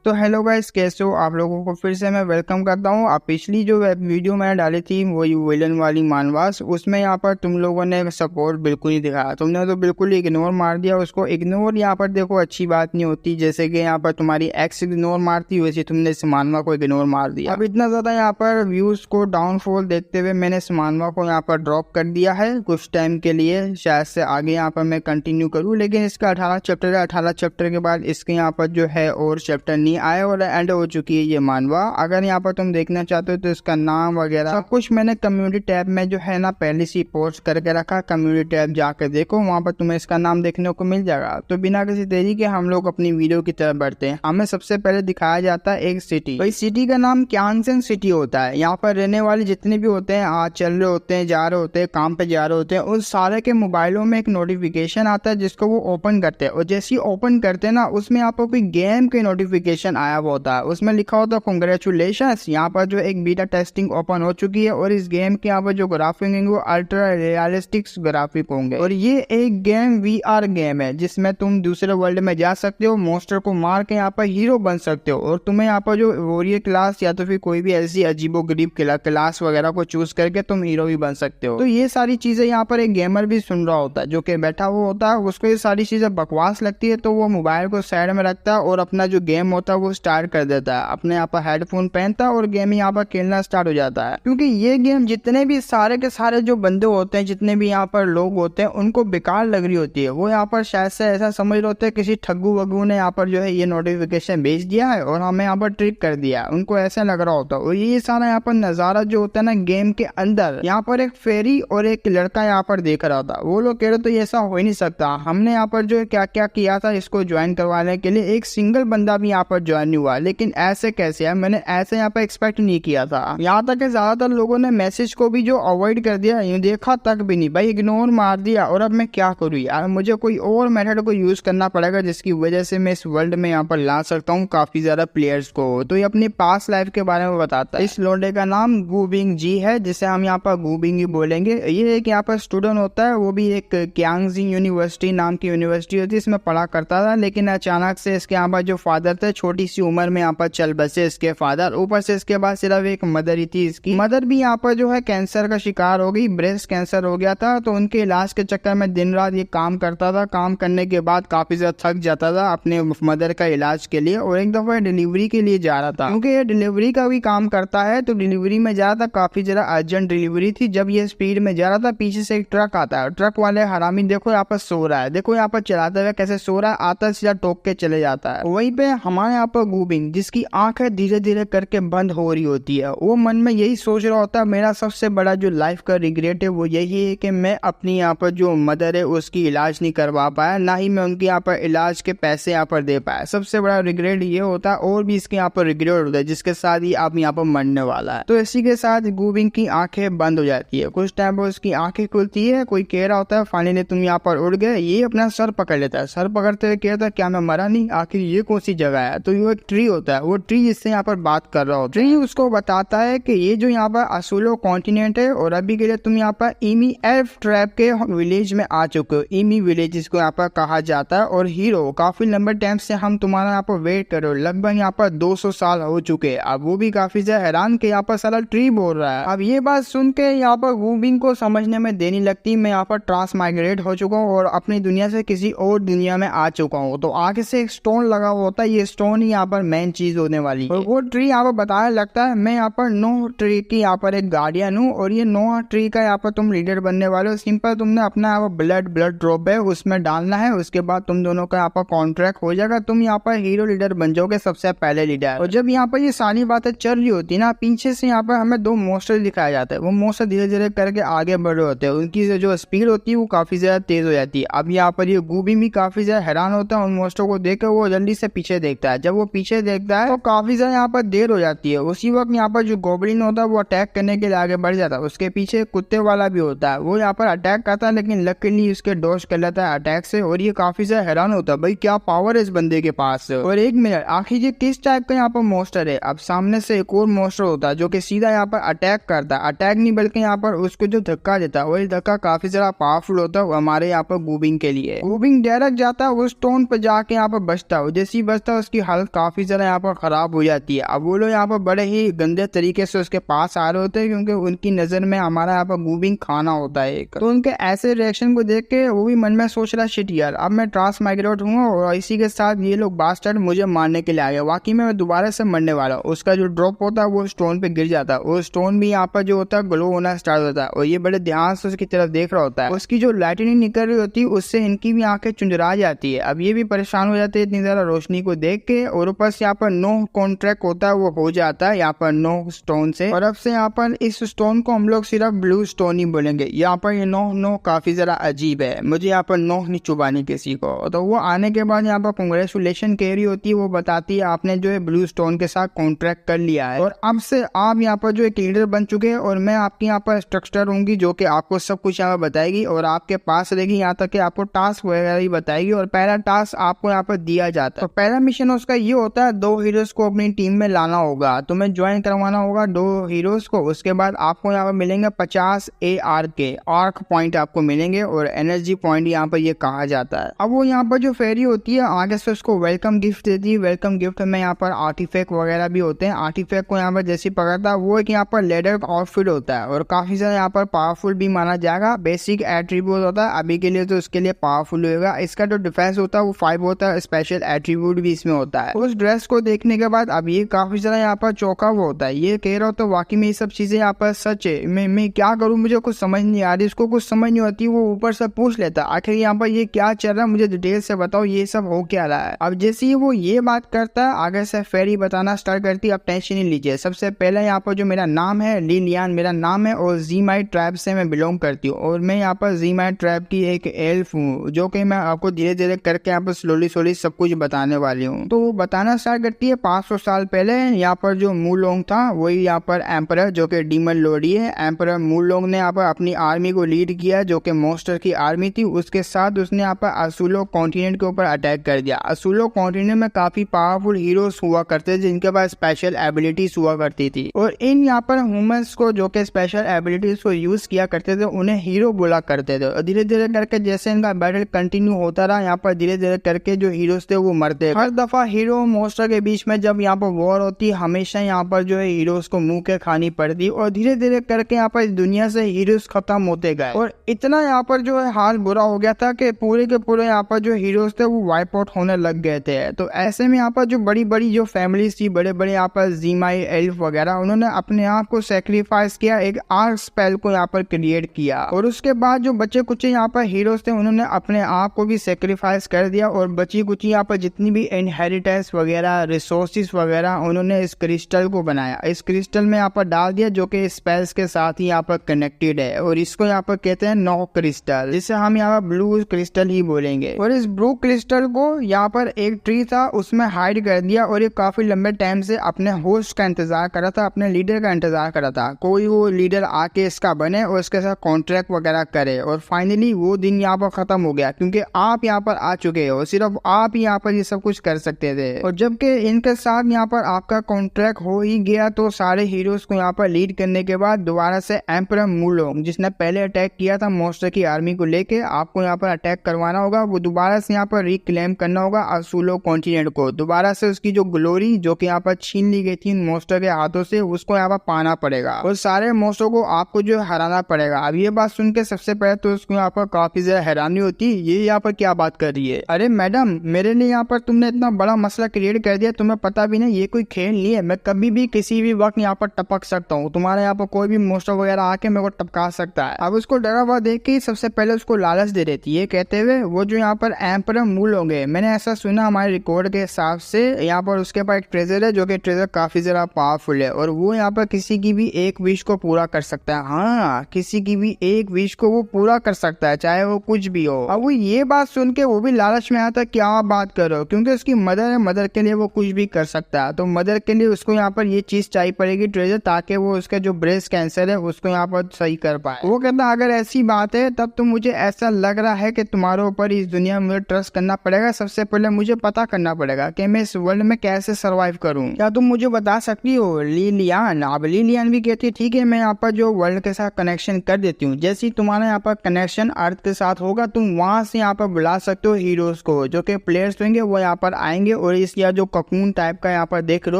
तो hello guys, कैसे हो आप लोगों को फिर से मैं वेलकम करता हूँ। आप पिछली जो वीडियो मैंने डाली थी वही विलन वाली मानवास, उसमें यहाँ पर तुम लोगों ने सपोर्ट बिल्कुल नहीं दिखाया। तुमने तो बिल्कुल इग्नोर मार दिया उसको। इग्नोर यहाँ पर देखो अच्छी बात नहीं होती। जैसे कि यहाँ पर तुम्हारी एक्स इग्नोर मारती, वैसे तुमने इस मानवा को इग्नोर मार दिया। अब इतना ज्यादा यहाँ पर व्यूज को डाउनफॉल देखते हुए मैंने इस मानवा को यहाँ पर ड्रॉप कर दिया है कुछ टाइम के लिए। शायद से आगे यहाँ पर मैं कंटिन्यू करूँ, लेकिन इसका 18 चैप्टर है। 18 चैप्टर के बाद इसके यहाँ पर जो है और चैप्टर नहीं आए और एंड हो चुकी है ये मानवा। अगर यहाँ पर तुम देखना चाहते हो तो इसका नाम वगैरह सब कुछ मैंने कम्युनिटी टैब में जो है ना पहले से पोस्ट करके रखा। कम्युनिटी टैब जाकर देखो, वहाँ पर तुम्हें इसका नाम देखने को मिल जाएगा। तो बिना किसी देरी के हम लोग अपनी वीडियो की तरफ बढ़ते हैं। हमें सबसे पहले दिखाया जाता है एक सिटी। भाई सिटी का नाम क्यांगसेन सिटी होता है। यहाँ पर रहने वाले जितने भी होते हैं, आज चल रहे होते हैं, जा रहे होते हैं, काम पे जा रहे होते हैं, उन सारे के मोबाइलों में एक नोटिफिकेशन आता है जिसको वो ओपन करते हैं। और जैसे ही ओपन करते हैं ना, उसमें आपको कोई गेम के नोटिफिकेशन आया हुआ होता है। उसमें लिखा होता है कांग्रेचुलेशंस, यहाँ पर जो एक बीटा टेस्टिंग ओपन हो चुकी है और इस गेम के यहाँ पर जो ग्राफिक होंगे वो अल्ट्रा रियलिस्टिक ग्राफिक होंगे। और ये एक गेम VR गेम है जिसमें तुम दूसरे वर्ल्ड में जा सकते हो, मॉन्स्टर को मार के यहाँ पर हीरो बन सकते हो। और तुम्हें यहाँ पर जो वॉरियर क्लास या तो फिर कोई भी ऐसी अजीबो गरीब क्लास वगैरह को चूज करके तुम हीरो भी बन सकते हो। तो ये सारी चीजें यहाँ पर एक गेमर भी सुन रहा होता है, जो कि बैठा हुआ होता है। उसको ये सारी चीजें बकवास लगती है तो वो मोबाइल को साइड में रखता है और अपना जो गेम होता है वो स्टार्ट कर देता है। अपने यहाँ पर हेडफोन पहनता है और गेम यहाँ पर खेलना स्टार्ट हो जाता है। क्योंकि ये गेम जितने भी सारे के सारे जो बंदे होते हैं, जितने भी यहाँ पर लोग होते हैं, उनको बेकार लग रही होती है। वो यहाँ पर शायद से ऐसा समझ रहे होते हैं किसी ठग्गू वग्गू ने यहाँ पर जो है ये नोटिफिकेशन भेज दिया है और हमें यहाँ पर ट्रिक कर दिया है। उनको ऐसा लग रहा होता है। और ये सारा यहाँ पर नजारा जो होता है ना गेम के अंदर, यहाँ पर एक फेरी और एक लड़का यहाँ पर देख रहा था। वो लोग कह रहे तो ये ऐसा हो ही नहीं सकता। हमने यहाँ पर जो है क्या क्या किया था इसको ज्वाइन करवाने के लिए, एक सिंगल बंदा भी यहाँ पर ज्वाइन नहीं हुआ। लेकिन ऐसे कैसे है, मैंने ऐसे यहाँ पर एक्सपेक्ट नहीं किया था। यहाँ तक कि ज्यादातर लोगों ने मैसेज को भी जो अवॉइड कर दिया, यूं देखा तक भी नहीं, भाई इग्नोर मार दिया। और अब मैं क्या करूँ यार, मुझे कोई और मेथड को यूज करना पड़ेगा जिसकी वजह से मैं इस वर्ल्ड में यहाँ पर ला सकता हूँ काफी ज्यादा प्लेयर्स को। तो ये अपनी पास्ट लाइफ के बारे में बताता है। इस लोडे का नाम गुबिंग जी है, जिसे हम यहाँ पर गुबिंग ही बोलेंगे। ये एक यहाँ पर स्टूडेंट होता है, वो भी एक क्यांगजिंग यूनिवर्सिटी नाम की यूनिवर्सिटी होती है, इसमें पढ़ा करता था। लेकिन अचानक से इसके यहाँ पर जो फादर थे, छोटी सी उम्र में यहाँ पर चल बसे इसके फादर। ऊपर से इसके बाद सिर्फ एक मदर ही थी। इसकी मदर भी यहाँ पर जो है कैंसर का शिकार हो गई, ब्रेस्ट कैंसर हो गया था। तो उनके इलाज के चक्कर में दिन रात ये काम करता था। काम करने के बाद काफी ज्यादा थक जाता था अपने मदर का इलाज के लिए, और एक दफा डिलीवरी के लिए जा रहा था। क्योंकि ये डिलीवरी का भी काम करता है, तो डिलीवरी में जा रहा था। काफी ज्यादा अर्जेंट डिलीवरी थी। जब ये स्पीड में जा रहा था, पीछे से एक ट्रक आता है। ट्रक वाले हरामी देखो यहाँ पर सो रहा है, देखो यहाँ पर चलाते हुए कैसे सो रहा है, आता सीधा टोक के चले जाता है। वहीं पे हमारे यहाँ पर गुबिंग, जिसकी आंखें धीरे धीरे करके बंद हो रही होती है, वो मन में यही सोच रहा होता है, मेरा सबसे बड़ा जो लाइफ का रिग्रेट है वो यही है कि मैं अपनी यहाँ पर जो मदर है उसकी इलाज नहीं करवा पाया, ना ही मैं उनके यहाँ पर इलाज के पैसे यहाँ पर दे पाया। सबसे बड़ा रिग्रेट ये होता है। और भी इसके यहाँ पर रिग्रेट होता है जिसके साथ ही आप यहाँ पर मरने वाला है। तो इसी के साथ गुबिंग की आंखें बंद हो जाती है। कुछ टाइम पर उसकी आंखें खुलती है। कोई कह रहा होता है फाइनली तुम यहाँ पर उड़ गए। ये अपना सर पकड़ लेता है। सर पकड़ते हुए कहता है क्या मैं मरा नहीं, आखिर ये कौन सी जगह है। तो ये एक ट्री होता है, वो ट्री जिससे यहाँ पर बात कर रहा होता है। ट्री उसको बताता है कि ये जो यहाँ पर असुलो कॉन्टिनेंट है और अभी के लिए तुम यहाँ पर ईमी एल्फ ट्रैप के विलेज में आ चुके हो। ईमी विलेज इसको यहाँ पर कहा जाता है। और हीरो काफी लंबे टाइम से हम तुम्हारा यहाँ पर वेट कर रहे हो, लगभग यहाँ पर 200 साल हो चुके हैं। अब वो भी काफी ज्यादा हैरान के यहाँ पर सारा ट्री बोल रहा है। अब ये बात सुन के यहाँ पर गुबिंग को समझने में देनी लगती, मैं यहाँ पर ट्रांसमाइग्रेट हो चुका हूँ और अपनी दुनिया से किसी और दुनिया में आ चुका हूँ। तो आगे से एक स्टोन लगा हुआ होता है, ये स्टोन ही यहाँ पर मेन चीज होने वाली है। और वो ट्री यहाँ पर बताया लगता है मैं यहाँ पर नो ट्री की यहाँ पर एक गार्डियन हूँ और ये नो ट्री का यहाँ पर तुम लीडर बनने वाले हो। सिंपल तुमने अपना यहाँ पर ब्लड ड्रॉप है उसमें डालना है, उसके बाद तुम दोनों का यहाँ पर कॉन्ट्रैक्ट हो जाएगा, तुम यहाँ पर हीरो लीडर बन जाओगे, सबसे पहले लीडर। और जब यहाँ पर ये सारी बातें चल रही होती है ना, पीछे से यहाँ पर हमें दो मॉन्स्टर दिखाया जाता है। वो मॉन्स्टर धीरे धीरे करके आगे बढ़ रहे होते हैं, उनकी जो स्पीड होती है वो काफी ज्यादा तेज हो जाती है। अब यहाँ पर ये गुबिंग भी काफी ज्यादा हैरान होता है उन मॉन्स्टर को देख कर। वो जल्दी से पीछे देखता है। जब वो पीछे देखता है तो काफी ज्यादा यहाँ पर देर हो जाती है। उसी वक्त यहाँ पर जो गोब्लिन होता है वो अटैक करने के लिए आगे बढ़ जाता है। उसके पीछे कुत्ते वाला भी होता है, वो यहाँ पर अटैक करता है, लेकिन लकीली उसके डॉज कर लेता है अटैक से। और ये काफी ज्यादा हैरान होता है, भाई क्या पावर है इस बंदे के पास। और एक मिनट, आखिर ये किस टाइप का यहाँ पर मॉन्स्टर है। अब सामने से एक और मॉन्स्टर होता है जो कि सीधा यहाँ पर अटैक करता है। अटैक नहीं बल्कि यहाँ पर उसको जो धक्का देता है, वही धक्का काफी ज्यादा पावरफुल होता है हमारे यहाँ पर गुबिंग के लिए। गुबिंग डायरेक्ट जाता है उस स्टोन पर जाके यहाँ पर बचता है। जैसे ही बचता है उसकी हालत काफी ज्यादा यहाँ पर खराब हो जाती है। अब वो लोग यहाँ पर बड़े ही गंदे तरीके से उसके पास आ रहे होते हैं, क्योंकि उनकी नजर में हमारा यहाँ पर मूविंग खाना होता है एक। तो उनके ऐसे रिएक्शन को देख के वो भी मन में सोच रहा शिट यार, अब मैं ट्रांसमाइग्रेट हूँ और इसी के साथ ये लोग बास्टर्ड मुझे मारने के लिए आ गए। वाकई में मैं दोबारा से मरने वाला हूँ। उसका जो ड्रॉप होता है वो स्टोन पे गिर जाता है और स्टोन भी यहाँ पर जो होता है ग्लो होना स्टार्ट होता है और ये बड़े ध्यान से उसकी तरफ देख रहा होता है। उसकी जो लाइटनिंग निकल रही होती है उससे इनकी भी आंखें चुंदरा जाती है। अब ये भी परेशान हो जाते हैं इतनी ज्यादा रोशनी को देख के, और ऊपर से यहाँ पर नो कॉन्ट्रैक्ट होता है वो हो जाता है यहाँ पर नो स्टोन से। और अब से यहाँ पर इस स्टोन को हम लोग सिर्फ ब्लू स्टोन ही बोलेंगे। यहाँ पर ये नो काफी ज्यादा अजीब है, मुझे यहाँ पर नो नहीं चुबानी किसी को। तो वो आने के बाद यहाँ पर कांग्रेचुलेशन कह रही होती है, वो बताती है आपने जो है ब्लू स्टोन के साथ कॉन्ट्रैक्ट कर लिया है और अब से आप यहाँ पर जो एक लीडर बन चुके हैं और मैं आपकी यहाँ पर स्ट्रक्चर होंगी जो कि आपको सब कुछ यहाँ पर बताएगी और आपके पास रहेगी, यहाँ तक कि आपको टास्क वगैरह भी बताएगी। और पहला टास्क आपको यहाँ पर दिया जाता है। तो पहला मिशन उसका ये होता है 2 हीरोज को अपनी टीम में लाना होगा, तुम्हें ज्वाइन करवाना होगा 2 हीरोज को। उसके बाद आपको यहाँ पर मिलेंगे 50 AR के आर्क पॉइंट आपको मिलेंगे और एनर्जी पॉइंट यहाँ पर ये कहा जाता है। अब वो यहाँ पर जो फेरी होती है आगे से उसको वेलकम गिफ्ट देती है। वेलकम गिफ्ट में यहाँ पर आर्टिफैक्ट वगैरह भी होते हैं। आर्टिफैक्ट को यहाँ पर जैसे पकड़ता है वो एक यहाँ पर लेडर आउटफिट होता है और काफी ज्यादा यहाँ पर पावरफुल भी माना जाएगा। बेसिक एट्रीब्यूट होता है अभी के लिए, तो उसके लिए पावरफुल होगा। इसका जो डिफेंस होता है वो 5 होता है, स्पेशल एट्रीब्यूट भी इसमें होता है। उस ड्रेस को देखने के बाद अब ये काफी ज्यादा यहाँ पर चौंका हुआ होता है। ये कह रहा हो तो वाकई में ये सब चीजें यहाँ पर सच है, मैं क्या करूँ, मुझे कुछ समझ नहीं आ रही। इसको कुछ समझ नहीं होती, वो ऊपर से पूछ लेता आखिर यहाँ पर ये क्या चल रहा है, मुझे डिटेल से बताओ ये सब हो क्या रहा है। अब जैसे ही वो ये बात करता है आगे से फेरी बताना स्टार्ट करती है। अब टेंशन नहीं लीजिए, सबसे पहले यहाँ पर जो मेरा नाम है लिलियन मेरा नाम है और ज़ीमाई ट्राइब से मैं बिलोंग करती हूँ और मैं यहाँ पर ज़ीमाई ट्राइब की एक एल्फ हूँ, जो कि मैं आपको धीरे धीरे करके यहाँ पर स्लोली सब कुछ बताने वाली हूँ। तो वो बताना स्टार्ट करती है 500 साल पहले यहाँ पर जो मूलोंग था वही यहाँ पर एम्परर जो कि डीमन लॉर्ड है। एम्परर मूलोंग ने यहाँ पर अपनी आर्मी को लीड किया जो कि मॉन्स्टर की आर्मी थी। उसके साथ उसने यहाँ पर असूलो कॉन्टिनेंट के ऊपर अटैक कर दिया। असूलो कॉन्टिनेंट में काफी पावरफुल हीरोज हुआ करते थे जिनके पास स्पेशल एबिलिटीज हुआ करती थी और इन यहाँ पर ह्यूमंस को जो कि स्पेशल एबिलिटीज को यूज किया करते थे उन्हें हीरो बोला करते थे। और धीरे धीरे करके जैसे इनका बैटल कंटिन्यू होता रहा यहाँ पर धीरे धीरे करके जो हीरोज थे वो मरते। हर दफा हीरो मॉन्स्टर के बीच में जब यहाँ पर वॉर होती हमेशा यहाँ पर जो है हीरोज को मुंह के खानी पड़ती और धीरे धीरे करके यहाँ पर इस दुनिया से हीरोज खत्म होते गए और इतना यहाँ पर जो है हाल बुरा हो गया था कि पूरे के पूरे यहाँ पर जो हीरोज थे वो वाइप आउट होने लग गए थे। तो ऐसे में यहाँ पर जो बड़ी बड़ी जो फैमिलीज थी, बड़े बड़े यहाँ पर ज़ीमाई एल्फ वगैरह, उन्होंने अपने आप को सेक्रीफाइस किया, एक आर्क स्पेल को यहाँ पर क्रिएट किया और उसके बाद जो बच्चे कुछ यहाँ पर हीरोज थे उन्होंने अपने आप को भी सेक्रीफाइस कर दिया और बची कुछ यहाँ पर जितनी भी इनहेरिटेंस वगैरह रिसोर्सेज वगैरह उन्होंने इस क्रिस्टल को बनाया। इस क्रिस्टल में यहाँ पर डाल दिया जो कि स्पेल्स के साथ ही यहाँ पर कनेक्टेड है और इसको यहाँ पर कहते हैं नो क्रिस्टल, जिसे हम यहाँ पर ब्लू क्रिस्टल ही बोलेंगे। और इस ब्लू क्रिस्टल को यहाँ पर एक ट्री था उसमें हाइड कर दिया और ये काफी लंबे टाइम से अपने होस्ट का इंतजार कर रहा था, अपने लीडर का इंतजार कर रहा था, कोई वो लीडर आके इसका बने और इसके साथ कॉन्ट्रैक्ट वगैरह करे। और फाइनली वो दिन यहाँ पर खत्म हो गया क्योंकि आप यहाँ पर आ चुके हो, सिर्फ आप ही यहाँ पर ये सब कुछ कर सकते थे। और जबकि इनके साथ यहाँ पर आपका कॉन्ट्रैक्ट हो ही गया तो सारे हीरोज को यहाँ पर लीड करने के बाद दोबारा से एम्परर मूलोंग जिसने पहले अटैक किया था मॉन्स्टर की आर्मी को लेके, आपको यहाँ पर अटैक करवाना होगा। वो दोबारा से यहाँ पर रिक्लेम करना होगा असूलो कॉन्टिनेंट को, दोबारा से उसकी जो ग्लोरी जो कि यहाँ पर छीन ली गई थी मॉन्स्टर के हाथों से उसको यहाँ पर पाना पड़ेगा और सारे मॉन्स्टर को आपको जो हराना पड़ेगा। अब ये बात सुन के सबसे पहले तो उसको यहाँ पर काफी ज्यादा हैरानी होती है, ये यहाँ पर क्या बात कर रही है, अरे मैडम मेरे लिए यहाँ पर तुमने इतना बड़ा मसला क्रिएट कर दिया, तुम्हें पता भी नहीं ये कोई खेल नहीं है, मैं कभी भी किसी भी वक्त यहाँ पर टपक सकता हूँ, तुम्हारे यहाँ पर कोई भी मॉन्स्टर वगैरह आके मेरे को टपका सकता है। अब उसको डरा हुआ देख के सबसे पहले उसको लालच दे देती है कहते हुए वो जो यहाँ पर एम्परर मूल होंगे, मैंने ऐसा सुना हमारे रिकॉर्ड के हिसाब से यहाँ पर उसके पास एक ट्रेजर है जो कि ट्रेजर काफी ज्यादा पावरफुल है और वो यहाँ पर किसी की भी एक विश को पूरा कर सकता है। हाँ, किसी की भी एक विश को वो पूरा कर सकता है चाहे वो कुछ भी हो। अब वो ये बात सुन के वो भी लालच में आता क्या बात करो, क्योंकि उसकी मदर है, मदर के लिए वो कुछ भी कर सकता है। तो मदर के लिए उसको यहाँ पर ये चीज चाहिए पड़ेगी ट्रेजर, ताकि वो उसका जो ब्रेस्ट कैंसर है उसको यहाँ पर सही कर पाए। वो कहता अगर ऐसी बात है तब तो मुझे ऐसा लग रहा है कि तुम्हारे ऊपर इस दुनिया में मुझे ट्रस्ट करना पड़ेगा। सबसे पहले मुझे पता करना पड़ेगा कि मैं इस वर्ल्ड में कैसे सर्वाइव करूं, क्या तुम मुझे बता सकती हो लिलियन। अब लिलियन भी कहती है ठीक है मैं यहाँ पर जो वर्ल्ड के साथ कनेक्शन कर देती हूँ, जैसे ही तुम्हारा यहाँ पर कनेक्शन अर्थ के साथ होगा तुम वहां से यहाँ पर बुला सकते हो हीरोज को, जो कि प्लेयर्स होंगे वो यहाँ पर आएंगे और इसका जो ककून टाइप का यहाँ पर देख रहे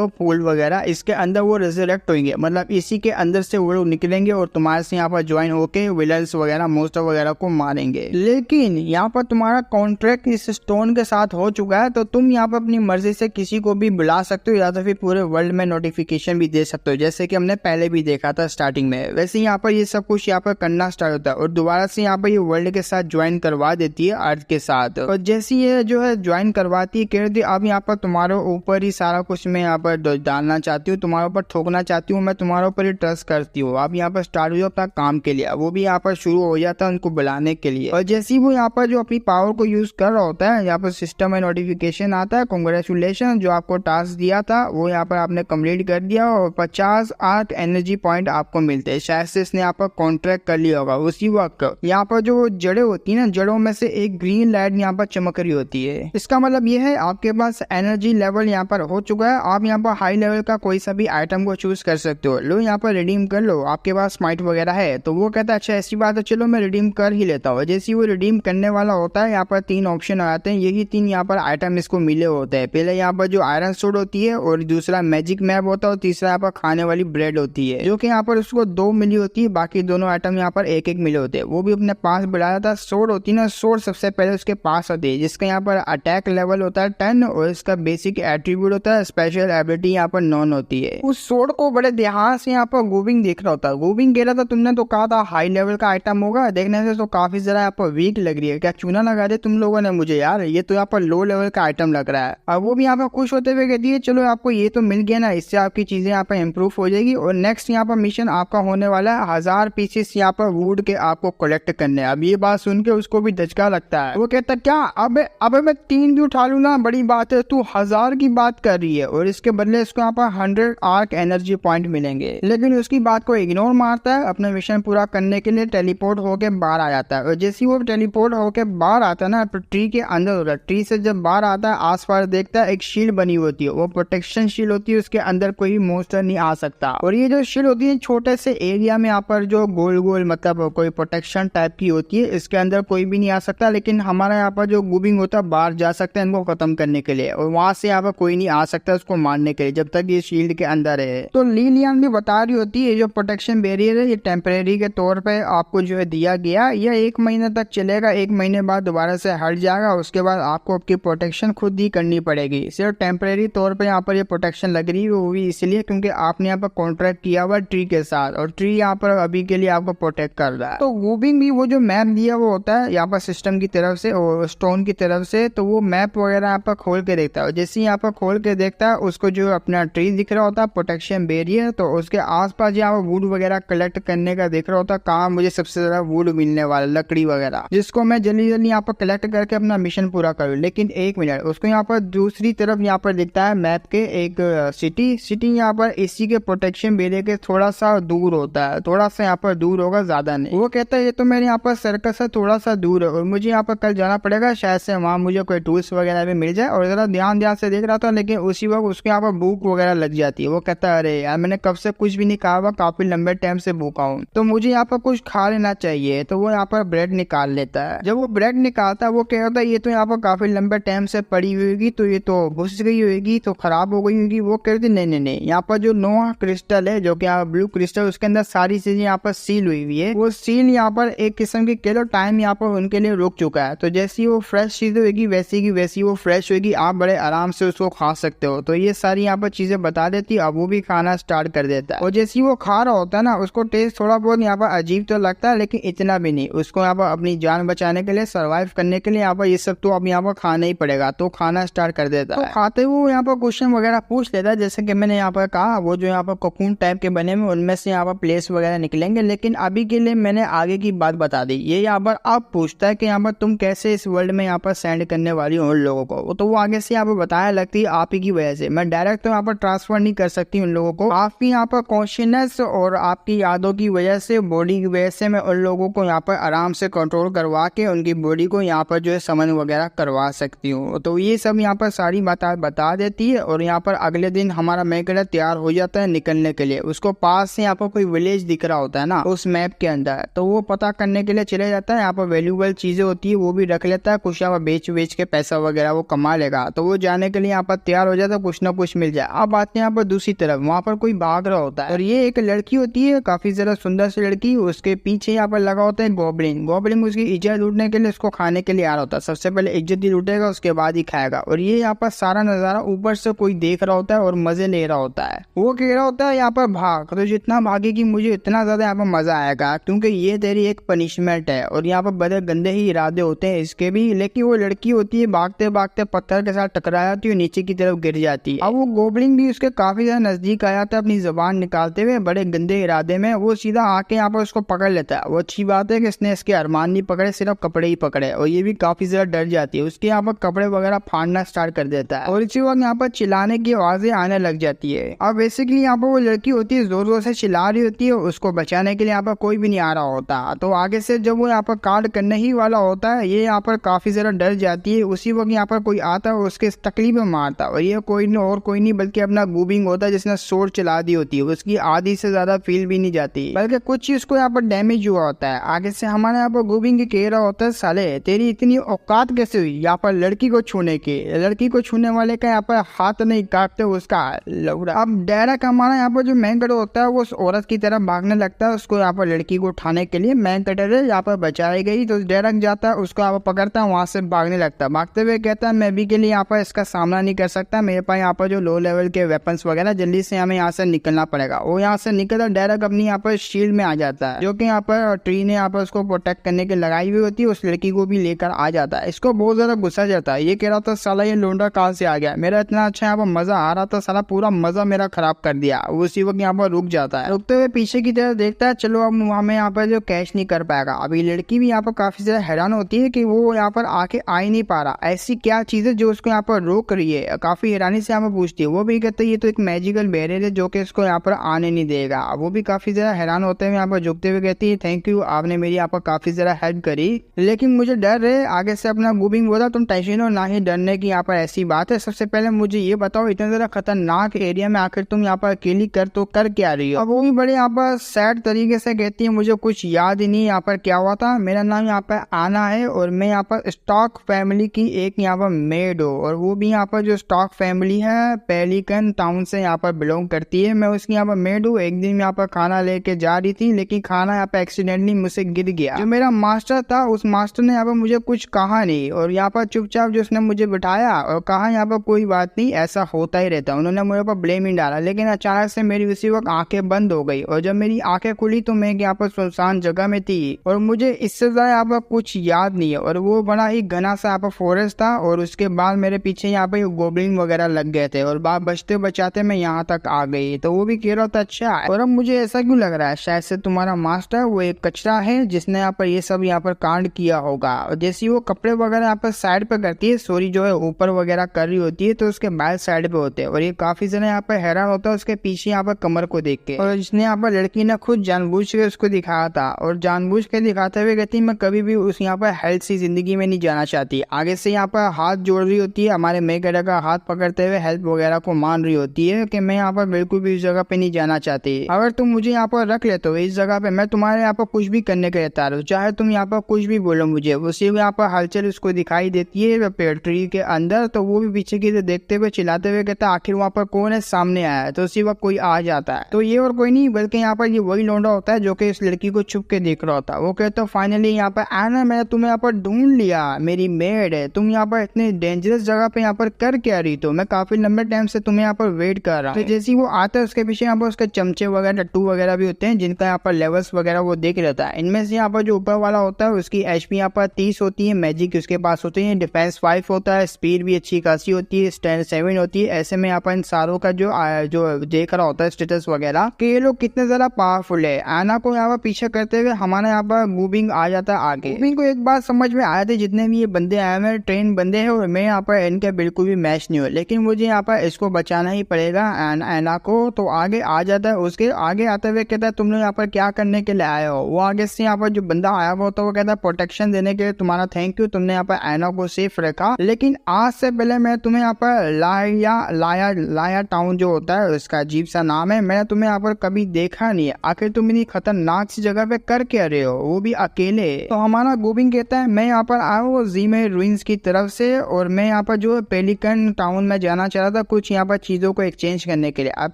हो फूल वगैरह, इसके अंदर वो रिजरेक्ट होंगे, मतलब इसी के अंदर से वो लोग निकलेंगे और तुम्हारे से यहाँ पर ज्वाइन होके विलन्स वगैरह मोस्टर वगैरह को मारेंगे। लेकिन यहाँ पर तुम्हारा कॉन्ट्रैक्ट इस स्टोन के साथ हो चुका है, तो तुम यहाँ पर अपनी मर्जी से किसी को भी बुला सकते हो या तो फिर पूरे वर्ल्ड में नोटिफिकेशन भी दे सकते हो, जैसे कि हमने पहले भी देखा था स्टार्टिंग में। वैसे यहाँ पर ये सब कुछ यहाँ पर करना स्टार्ट होता है और दोबारा से यहाँ पर ये वर्ल्ड के साथ ज्वाइन करवा देती है अर्थ के साथ। और जैसे ये जो है ज्वाइन करवाती है, कह रही अब यहाँ पर तुम्हारे ऊपर ही सारा कुछ मैं यहाँ पर डालना चाहती हूँ, तुम्हारे ऊपर ठोकना चाहती हूँ, मैं तुम्हारे ऊपर ही ट्रस्ट करती हूँ। आप यहाँ पर स्टार्ट हो जाओ अपना काम के लिए। वो भी यहाँ पर शुरू हो जाता है उनको बुलाने के लिए। और जैसे ही वो यहाँ पर जो अपनी पावर को यूज कर रहा होता है, यहाँ पर सिस्टम में नोटिफिकेशन आता है, कांग्रेचुलेशन, जो आपको टास्क दिया था वो यहाँ पर आपने कंप्लीट कर दिया और 50 आर्क एनर्जी पॉइंट आपको मिलते हैं। शायद से इसने यहाँ पर कॉन्ट्रैक्ट कर लिया होगा। उसी वक्त यहाँ पर जो जड़ें होती है ना, जड़ों में से एक ग्रीन लाइट यहाँ पर चमक रही होती है। इसका मतलब ये है आपके पास एनर्जी लेवल यहाँ पर हो चुका है। आप यहाँ पर हाई लेवल का कोई सा भी आइटम को चूज कर सकते हो। लो यहाँ पर रिडीम कर लो, आपके पास स्माइट वगैरह है। तो वो कहता है अच्छा ऐसी बात है, चलो मैं रिडीम कर ही लेता हूँ। जैसे वो रिडीम करने वाला होता है, यहाँ पर 3 ऑप्शन आते हैं। यही 3 यहाँ पर आइटम इसको मिले होते हैं। पहले यहाँ पर जो आयरन सूट होती है, और दूसरा मैजिक मैप होता है, और तीसरा यहाँ पर खाने वाली ब्रेड होती है, जो कि यहाँ पर उसको 2 मिली होती है। बाकी दोनों आइटम यहाँ पर 1-1 मिले होते हैं। वो भी अपने पास बढ़ाया था। सोड होती है ना, सोड सबसे पहले उसके पास होती है, जिसका यहाँ पर अटैक लेवल होता है 10 और इसका बेसिक एट्रीब्यूट होता है स्पेशल एबिलिटी यहाँ पर नॉन होती है। उस सोड को बड़े ध्यान से यहाँ पर गोविंग देख रहा होता है। गोविंग कह रहा था तुमने तो कहा था हाई लेवल का आइटम होगा, देखने से तो काफी जरा यहाँ पर वीक लग रही है, क्या चूना लगा दे तुम लोगों ने मुझे यार, ये तो यहाँ पर लो लेवल का आइटम लग रहा है। अब वो भी यहाँ पर खुश होते हुए कहती है चलो आपको ये तो मिल गया ना, इससे आपकी चीजें यहाँ पर इम्प्रूव हो जाएगी। और नेक्स्ट यहाँ पर मिशन आपका होने वाला है 1000 पीसेस यहाँ पर वुड के आपको कलेक्ट करने। अब ये बात सुन के उसको भी धचका लगता है। वो कहता क्या अब मैं 3 भी उठा लू ना, बड़ी बात है, तू 1000 की बात कर रही है और इसके बदले इसको यहाँ पर 100 आर्क एनर्जी पॉइंट मिलेंगे। लेकिन उसकी बात को इग्नोर मारता है। अपना मिशन पूरा करने के लिए टेलीपोर्ट होके बाहर आ जाता है। और जैसे वो टेलीपोर्ट होके बाहर आता है ना, ट्री के अंदर होता है। ट्री से जब बाहर आता है, आसपास देखता है एक शील्ड बनी होती है, वो प्रोटेक्शन शील्ड होती है, उसके अंदर कोई मोस्टर नहीं आ सकता। और ये जो शील्ड होती है छोटे से एरिया में यहाँ पर जो गोल गोल मतलब कोई प्रोटेक्शन टाइप की होती है, इसके अंदर कोई भी नहीं आ सकता। लेकिन हमारा यहाँ पर जो गुबिंग होता है बाहर जा सकता है इनको खत्म करने के लिए, और वहां से यहाँ पर कोई नहीं आ सकता उसको मारने के लिए जब तक ये शील्ड के अंदर है। तो लिलियन भी बता रही होती है जो प्रोटेक्शन बैरियर है ये टेम्परेरी के तौर पे आपको जो है दिया गया, यह 1 महीने तक चलेगा। 1 महीने बाद दोबारा से हट जाएगा। उसके बाद आपको आपकी प्रोटेक्शन खुद ही करनी पड़ेगी। सिर्फ टेम्परेरी तौर पे यहाँ पर ये प्रोटेक्शन लग रही है, वो भी इसलिए क्योंकि आपने यहाँ पर कॉन्ट्रैक्ट किया हुआ ट्री के साथ, और ट्री यहाँ पर अभी के लिए आपको प्रोटेक्ट कर रहा है। तो गुबिंग भी वो जो मैप दिया वो होता है यहाँ पर सिस्टम की तरफ से और स्टोन की तरफ से, तो वो मैप वगैरह यहाँ पर खोल के देखता है। जैसे यहाँ पर खोल के देखता है उसको जो अपना ट्री दिख रहा होता है प्रोटेक्शन बैरियर, तो उसके आसपास यहाँ पर वुड वगैरह कलेक्ट करने का दिख रहा होता है, कहाँ मुझे सबसे ज्यादा वुड मिलने वाला, लकड़ी वगैरह, जिसको मैं जल्दी जल्दी यहाँ पर कलेक्ट करके अपना मिशन पूरा करूँ। लेकिन 1 मिनट, उसको यहाँ पर दूसरी तरफ यहाँ पर दिखता है मैप के एक सिटी यहाँ पर इसी के प्रोटेक्शन बैरियर के थोड़ा सा दूर होता है, थोड़ा सा यहाँ पर दूर होगा, ज्यादा नहीं। वो कहता है ये तो मेरे यहाँ पर सर्कस से थोड़ा सा दूर है और मुझे यहाँ पर कल जाना पड़ेगा, शायद से वहाँ मुझे कोई टूल्स वगैरह भी मिल जाए। और जरा ध्यान से देख रहा था, लेकिन उसी वक्त उसके यहाँ पर भूख वगैरह लग जाती है। वो कहता है अरे यार मैंने कब से कुछ भी नहीं खाया हुआ, काफी लंबे टाइम से भूखा हूँ, तो मुझे यहाँ पर कुछ खा लेना चाहिए। तो वो यहाँ पर ब्रेड निकाल लेता है। जब वो ब्रेड निकालता है वो कहता है ये तो यहाँ पर काफी लंबे टाइम से पड़ी हुई होगी, तो ये तो घुस गई होगी, तो खराब हो गई होगी। वो कहते नहीं, यहाँ पर जो नोआ क्रिस्टल है, जो कि यहाँ ब्लू क्रिस्टल, उसके अंदर सारी चीजें यहाँ पर सील हुई हुई है। वो सील यहाँ पर एक किस्म की किलो टाइम यहाँ पर उनके लिए रुक चुका है। तो जैसी वो फ्रेश चीजें होगी वैसी की वैसी वो फ्रेश होगी, आप बड़े आराम से उसको खा सकते हो। तो ये सारी यहाँ पर चीजें बता देती है। अब वो भी खाना स्टार्ट कर देता है। और जैसी वो खा रहा होता है ना, उसको टेस्ट थोड़ा बहुत यहाँ पर अजीब तो लगता है, लेकिन इतना भी नहीं। उसको यहाँ पर अपनी जान बचाने के लिए, सर्वाइव करने के लिए यहाँ पर ये सब तो अब यहाँ पर खाना ही पड़ेगा। तो खाना स्टार्ट कर देता है। तो खाते हुए यहाँ पर क्वेश्चन वगैरह पूछ लेता है, जैसे कि मैंने यहाँ पर कहा वो जो यहाँ पर कोकून टाइप के बने हुए उनमें से यहाँ पर प्लेस वगैरह निकलेंगे। लेकिन अभी के लिए मैंने आगे की बात बता दी। ये यहाँ पर अब पूछता है कि यहाँ पर तुम कैसे इस वर्ल्ड में यहाँ पर सेंड करने वाली हो उन लोगों को। तो वो आगे से यहाँ पर बताया लगती है आप ही की वजह से, मैं डायरेक्ट तो यहाँ पर ट्रांसफर नहीं कर सकती उन लोगों को। आपकी यहाँ पर कॉन्शियसनेस और आपकी यादों की वजह से, बॉडी की वजह से मैं उन लोगों को यहाँ पर आराम से कंट्रोल करवा के उनकी बॉडी को यहाँ पर जो है समन वगैरह करवा सकती हूँ। तो ये सब यहाँ पर सारी बात बता देती है। और यहाँ पर अगले दिन हमारा मैकेनिक तैयार हो जाता है निकलने के लिए। उसको पास से यहाँ पर कोई विलेज दिख रहा होता है ना उस मैप के अंदर, तो वो पता करने के लिए चले जाता है। यहाँ पर वैल्यूएबल चीजें होती है वो भी रख लेता है, कुछ यहाँ पर बेच के पैसा वगैरह वो कमा लेगा। तो वो जाने के लिए यहाँ पर तैयार हो जाता, कुछ ना कुछ मिल जाए। अब आते हैं यहाँ पर दूसरी तरफ, वहाँ पर कोई भाग रहा होता है और ये एक लड़की होती है, काफी ज्यादा सुंदर सी लड़की। उसके पीछे यहाँ पर लगा होता है गॉब्लिन। गॉब्लिन उसकी इज्जत लूटने के लिए उसको खाने के लिए आ रहा होता है। सबसे पहले इज्जत ही लूटेगा, उसके बाद ही खाएगा। और ये यहाँ पर सारा नजारा ऊपर से कोई देख रहा होता है और मजे ले रहा होता है। वो कह रहा होता है यहाँ पर भाग, तो जितना भागेगी मुझे इतना ज्यादा यहाँ पर मजा आएगा, क्योंकि ये तेरी एक पनिशमेंट है। और यहाँ पर बड़े गंदे ही इरादे होते हैं इसके भी। लेकिन वो लड़की होती है भागते भागते पत्थर के साथ टकरा जाती है, नीचे की तरफ गिर जाती है। अब वो गॉब्लिन भी उसके काफी ज्यादा नजदीक आ जाता है, अपनी जबान निकालते हुए बड़े गंदे इरादे में। वो सीधा आके यहाँ पर उसको पकड़ लेता है। वो अच्छी बात है कि इसने इसके अरमान नहीं पकड़े, सिर्फ कपड़े ही पकड़े। और ये भी काफी ज्यादा डर जाती है, उसके यहाँ पर कपड़े वगैरह फाड़ना स्टार्ट कर देता है और इसी वक्त यहाँ पर चिल्लाने की आवाजें आने लग जाती है। अब बेसिकली यहाँ पर वो लड़की होती है, जोर जोर से चिल्ला रही होती है, उसको बचाने के लिए यहाँ पर कोई भी नहीं आ रहा होता। तो आगे से जब वो यहाँ पर कांड करने ही वाला होता है, ये यहाँ पर काफी ज्यादा डर जाती है। उसी वक्त यहाँ पर कोई आता है और उसके तकलीफ में मारता है। और ये कोई नहीं और कोई नहीं बल्कि अपना गूबिंग होता है, जिसने सोर चला दी होती है। उसकी आधी से ज्यादा फील भी नहीं जाती, बल्कि कुछ चीज को यहाँ पर डैमेज हुआ होता है। आगे से हमारे यहाँ पर गूबिंग कह रहा होता है, साले तेरी इतनी औकात कैसे हुई यहाँ पर लड़की को छूने की? लड़की को छूने वाले का यहाँ पर हाथ नहीं काटते उसका लौड़ा। अब डेरेक हमारा यहाँ पर जो मैन कटर होता है वो उस औरत की तरफ भागने लगता है, उसको यहाँ पर लड़की को उठाने के लिए। मैन कटर यहाँ पर बचाई गई तो डेरेक जाता है, उसको यहाँ पर पकड़ता है, वहां से भागने लगता है। भागते हुए कहता है मैं भी के लिए यहाँ पर इसका सामना नहीं कर सकता, मेरे पास यहाँ पर जो लो लेवल के वेपन्स वगैरह, जल्दी से हमें यहाँ से निकलना पड़ेगा। वो यहाँ से निकलता डेरेक अपनी यहाँ पर शील्ड में आ जाता है, जो कि यहाँ पर ट्री ने यहाँ पर उसको प्रोटेक्ट करने के लगाई हुई होती है। उस लड़की को भी लेकर आ जाता है। इसको बहुत ज्यादा गुस्सा जाता है, ये कह रहा था साला ये लोंडा कहाँ से आ गया, मेरा इतना अच्छा यहाँ पर मजा आ रहा था, साला पूरा मजा मेरा खराब कर दिया। उसी वक्त यहाँ पर रुक जाता है, रुकते हुए पीछे की तरफ देखता है, चलो अब हमें यहाँ पर जो कैश नहीं कर पाएगा। अभी लड़की भी यहाँ पर काफी ज्यादा हैरान होती है कि वो यहाँ पर आके आ ही नहीं पा रहा, ऐसी क्या चीज है जो उसको यहाँ पर रोक रही है। काफी हैरानी से यहाँ पर पूछती है। वो भी कहते हैं ये तो एक मैजिकल बैरियर है जो कि इसको यहाँ पर आने नहीं देगा। वो भी काफी ज्यादा हैरान होते हुए यहाँ पर झुकते हुए कहती है थैंक यू, आपने मेरी यहाँ पर काफी ज्यादा हेल्प करी, लेकिन मुझे डर है। आगे से अपना गूबिंग बोला, तुम टेंशन हो ना ही डरने की यहाँ पर ऐसी बात है। सबसे पहले मुझे ये बताओ इतना ज्यादा खतरनाक एरिया में आखिर तुम यहाँ पर अकेली कर क्या रही हो? अब वो भी बड़े यहाँ पर सैड तरीके से कहती है मुझे कुछ याद ही नहीं यहाँ पर क्या हुआ था। मेरा नाम यहाँ पर आना है और मैं यहाँ पर स्टॉक फैमिली की एक यहाँ पर मेड हो, और वो भी यहाँ पर जो स्टॉक फैमिली है पेलिकन टाउन से यहाँ पर बिलोंग करती है। मैं उसकी यहाँ पर मेड हूँ। एक दिन यहाँ पर खाना लेके जा रही थी, लेकिन खाना यहाँ पर एक्सीडेंटली मुझसे गिर गया। जो मेरा मास्टर था उस मास्टर ने यहाँ पर मुझे कुछ कहा नहीं, और यहाँ पर चुपचाप जो उसने मुझे बिठाया और कहा यहाँ पर कोई बात नहीं, ऐसा होता ही रहता। उन्होंने मुझे पर ब्लेम ही डाला, लेकिन अचानक से मेरी उसी वक्त आंखें बंद हो गई, और जब मेरी आंखें खुली तो मैं यहाँ पर सुनसान जगह में थी और मुझे इससे ज्यादा यहाँ पर कुछ याद नहीं है। और वो बड़ा ही घना सा यहाँ पर फॉरेस्ट था, और उसके बाद मेरे पीछे यहाँ पे गोब्लिन वगैरह लग गए थे, और बात बचते बचाते मैं यहाँ तक आ गई। तो वो भी कह रहा था अच्छा, और अब मुझे ऐसा क्यों लग रहा है शायद से तुम्हारा मास्टर वो एक कचरा है जिसने यहाँ पर ये सब यहाँ पर कांड किया होगा। और जैसे वो कपड़े वगैरह यहाँ पर साइड पे करती है, सोरी जो है ऊपर वगैरह कर रही होती है, तो उसके बाल साइड पे होते हैं। और ये काफी ज्यादा यहाँ पर हैरान होता है उसके पीछे यहाँ पर कमर को देख के, और जिसने यहाँ पर लड़की ने खुद जानबूझ के उसको दिखाया था, और जानबूझ के दिखाते हुए कहती मैं कभी भी उस यहाँ पर हेल्थ सी जिंदगी में नहीं जाना चाहती। आगे से यहाँ पर हाथ जोड़ रही होती है, हमारे मेगड़ा का हाथ पकड़ते हुए हेल्प वगैरह को मान रही होती है कि मैं यहाँ पर बिल्कुल भी इस जगह पे नहीं जाना चाहती। अगर तुम मुझे यहाँ पर रख लेते हो इस जगह पे, मैं तुम्हारे यहाँ पर कुछ भी करने के लिए तैयार हूँ, चाहे तुम यहाँ पर कुछ भी बोलो मुझे। उसी यहाँ पर हलचल उसको दिखाई देती है पेड़ ट्री के अंदर, तो वो भी पीछे की देखते हुए चिल्लाते हुए कहता है आखिर वहाँ पर कौन है सामने आया है। तो उसी वक्त कोई आ जाता है, तो ये और कोई नहीं बल्कि यहाँ पर ये वही लौंडा होता है जो कि इस लड़की को छुप के देख रहा होता है। वो कहता है फाइनली यहाँ पर आना, मैंने तुम्हें यहाँ पर ढूंढ लिया, मेरी मेड है। तुम यहाँ पर इतने डेंजरस जगह पे यहाँ पर कर क्या रही? तो मैं काफी लंबे टाइम से तुम्हें यहाँ पर वेट कर रहा हूँ। तो जैसे वो आता है उसके पीछे यहाँ पर उसके चमचे वगैरह टट्टू वगैरह भी होते हैं, जिनका यहाँ पर लेवल्स वगैरह वो देख रहता है। इनमें से यहाँ पर जो ऊपर वाला होता है उसकी एचपी यहाँ पर 30 होती है, मैजिक उसके पास होती है, डिफेंस 5 होता है, स्पीड भी अच्छी खासी होती है, स्टैंड 7 होती है। ऐसे में यहाँ पर इन सारों का जो देख रहा होता है स्टेटस वगैरह कि ये लोग कितने ज्यादा पावरफुल है। आना को यहाँ पर पीछे करते हुए हमारा यहाँ पर मूविंग आ जाता है आगे। मूविंग को एक बात समझ में आया था, जितने भी ये बंदे आए हुए ट्रेन बंदे हैं और मैं यहाँ पर इनके बिल्कुल भी मैच नहीं हो, लेकिन मुझे यहाँ पर इसको बचाना ही पड़ेगा एना को। तो आगे आ जाता है, उसके आगे आते हुए कहता है तुम लोग यहाँ पर क्या करने के लिए आए हो? वो आगे से यहाँ पर जो बंदा आया हुआ तो वो कहता है प्रोटेक्शन देने के लिए तुम्हारा थैंक यू, तुमने यहाँ पर एना को सेफ रखा, लेकिन आज से पहले मैं तुम्हें यहाँ पर लाया टाउन जो होता है उसका अजीब सा नाम है, मैंने तुम्हें यहाँ पर कभी देखा नहीं है। आखिर तुम इतनी खतरनाक सी जगह पे कर क्या रहे हो, वो भी अकेले? तो हमारा गोबिंग कहता है मैं यहाँ पर आया हूँ जीमे रूइंस की तरफ से, और मैं यहाँ यहाँ पर जो पेलिकन टाउन में जाना चाह रहा था कुछ यहाँ पर चीजों को एक्सचेंज करने के लिए। अब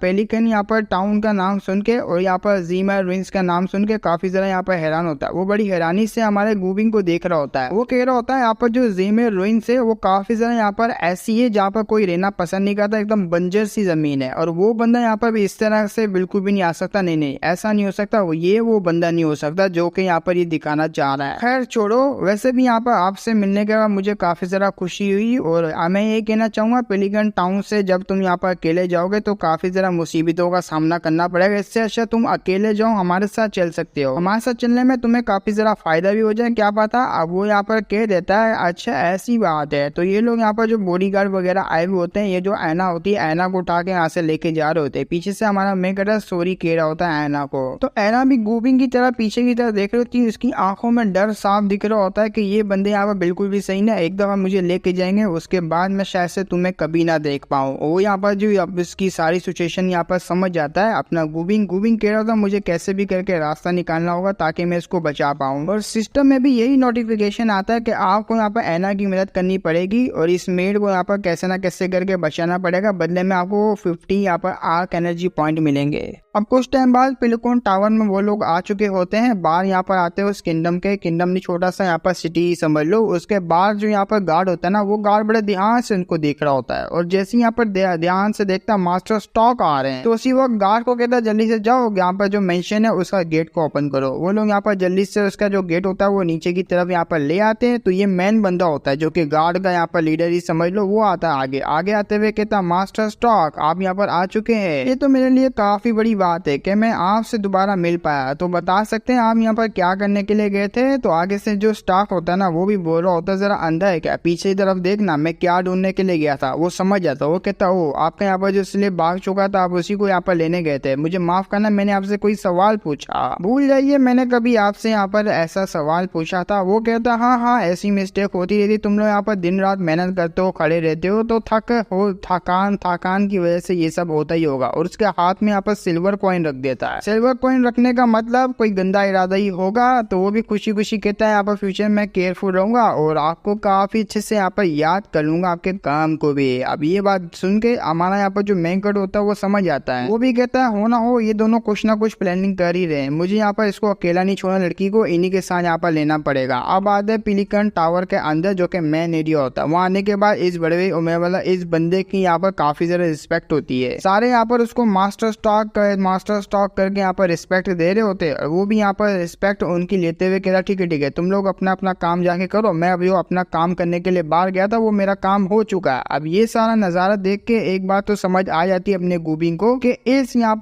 पेलिकन यहाँ पर टाउन का नाम सुन के और यहाँ पर ज़ीमर रुइंस का नाम सुन के काफी ज्यादा यहाँ पर हैरान होता है। वो बड़ी हैरानी से हमारे गूबिंग को देख रहा होता है। वो कह रहा होता है यहाँ पर जो ज़ीमर रुइंस है वो काफी ज्यादा यहाँ पर ऐसी है जहाँ पर कोई रहना पसंद नहीं करता, एकदम बंजर सी जमीन है और वो बंदा यहाँ पर भी इस तरह से बिल्कुल भी नहीं आ सकता। नहीं नहीं, ऐसा नहीं हो सकता, वो बंदा नहीं हो सकता जो कि यहाँ पर ये दिखाना चाह रहा है। खैर छोड़ो, वैसे भी यहाँ पर आपसे मिलने के बाद मुझे काफी ज्यादा खुशी हुई और मैं ये कहना चाहूंगा पेलिकन टाउन से जब तुम यहाँ पर अकेले जाओगे तो काफी ज्यादा मुसीबतों का सामना करना पड़ेगा। इससे अच्छा तुम अकेले जाओ, हमारे साथ चल सकते हो। हमारे साथ चलने में तुम्हें काफी ज्यादा फायदा भी हो जाए, क्या पता। अब वो यहाँ पर कह देता है अच्छा ऐसी बात है। तो ये लोग यहाँ पर जो बॉडीगार्ड वगैरह आए हुए होते हैं, ये जो ऐना होती है ऐना को उठा के यहाँ से लेके जा रहे होते हैं। पीछे से हमारा मेगरा सॉरी कह रहा होता है ऐना को। तो ऐना भी गूबिंग की तरह पीछे की तरफ देख रही होती है, उसकी आंखों में डर साफ दिख रहा होता है कि ये बंदे यहाँ पर बिल्कुल भी सही ना, एक दफा मुझे लेके जाएंगे उसके बाद मैं शायद से तुम्हें कभी ना देख पाऊँ। वो यहाँ पर जो अब इसकी सारी सिचुएशन यहाँ पर समझ जाता है। अपना गूबिंग कह रहा था मुझे कैसे भी करके रास्ता निकालना होगा ताकि मैं इसको बचा पाऊँ। और सिस्टम में भी यही नोटिफिकेशन आता है कि आपको यहाँ पर ऐना की मदद करनी पड़ेगी और इस मेड को यहाँ पर कैसे ना कैसे करके बचाना पड़ेगा। बदले में आपको 50 यहाँ पर आर्क एनर्जी पॉइंट मिलेंगे। अब कुछ टाइम बाद पेलिकन टावर में वो लोग आ चुके होते हैं। बाहर यहाँ पर आते हैं उस किंगडम नहीं छोटा सा यहाँ पर सिटी समझ लो। उसके बाद जो यहाँ पर गार्ड होता है ना, वो गार्ड बड़े ध्यान से उनको देख रहा होता है और जैसे यहाँ पर ध्यान से देखता मास्टर स्टॉक आ रहे हैं तो उसी वक्त गार्ड को कहता है जल्दी से जाओ यहाँ पर जो मेंशन है उसका गेट को ओपन करो। वो लोग यहाँ पर जल्दी से उसका जो गेट होता है वो नीचे की तरफ यहाँ पर ले आते हैं। तो ये मेन बंदा होता है जो कि गार्ड का यहाँ पर लीडर ही समझ लो, वो आता है आगे आते हुए कहता मास्टर स्टॉक आप यहाँ पर आ चुके हैं। ये तो मेरे लिए काफी बड़ी बात है कि मैं आपसे दोबारा मिल पाया। तो बता सकते हैं आप यहाँ पर क्या करने के लिए गए थे। तो आगे से जो स्टाफ होता है ना वो भी बोल रहा होता है जरा अंदर है क्या, पीछे की तरफ देखना मैं क्या ढूंढने के लिए गया था। वो समझ जाता, वो कहता हो आपका यहाँ पर जो स्लेब भाग चुका था आप उसी को यहाँ पर लेने गए थे। मुझे माफ करना, मैंने आपसे कोई सवाल पूछा, भूल जाइए मैंने कभी आपसे यहाँ पर ऐसा सवाल पूछा था। वो कहता हाँ ऐसी मिस्टेक होती रहती, तुम लोग यहाँ पर दिन रात मेहनत करते हो खड़े रहते हो तो थकान की वजह से ये सब होता ही होगा। और उसके हाथ में यहाँ पर सिल्वर कॉइन रख देता है। सिल्वर कॉइन रखने का मतलब कोई गंदा इरादा ही होगा। तो वो भी खुशी खुशी कहता है यहाँ पर फ्यूचर में केयरफुल रहूंगा और आपको काफी अच्छे से यहाँ पर याद कर लूंगा आपके काम को भी। अब ये बात सुन के हमारा यहाँ पर जो मेन गार्ड होता है वो समझ जाता है। वो भी कहता है हो ना हो ये दोनों कुछ ना कुछ प्लानिंग कर ही रहे हैं, मुझे यहाँ पर इसको अकेला नहीं छोड़ना, लड़की को इन्हीं के साथ यहाँ पर लेना पड़ेगा। अब आते हैं पेलिकन टावर के अंदर जो कि मेन एरिया होता है। वहाँ आने के बाद इस बड़े उम्र वाला इस बंदे की यहाँ पर काफी ज्यादा रिस्पेक्ट होती है। सारे यहाँ पर उसको मास्टर स्टॉक करके यहाँ पर रिस्पेक्ट दे रहे होते हैं। वो भी यहाँ पर रिस्पेक्ट उनकी लेते हुए कहता ठीक है तुम लोग अपना अपना काम जाके करो, मैं अभी अपना काम करने के लिए बाहर गया था वो मेरा काम हो चुका है। अब ये सारा नजारा देख के एक बात तो समझ आ जाती है अपने गूबिंग को कि इस यहाँ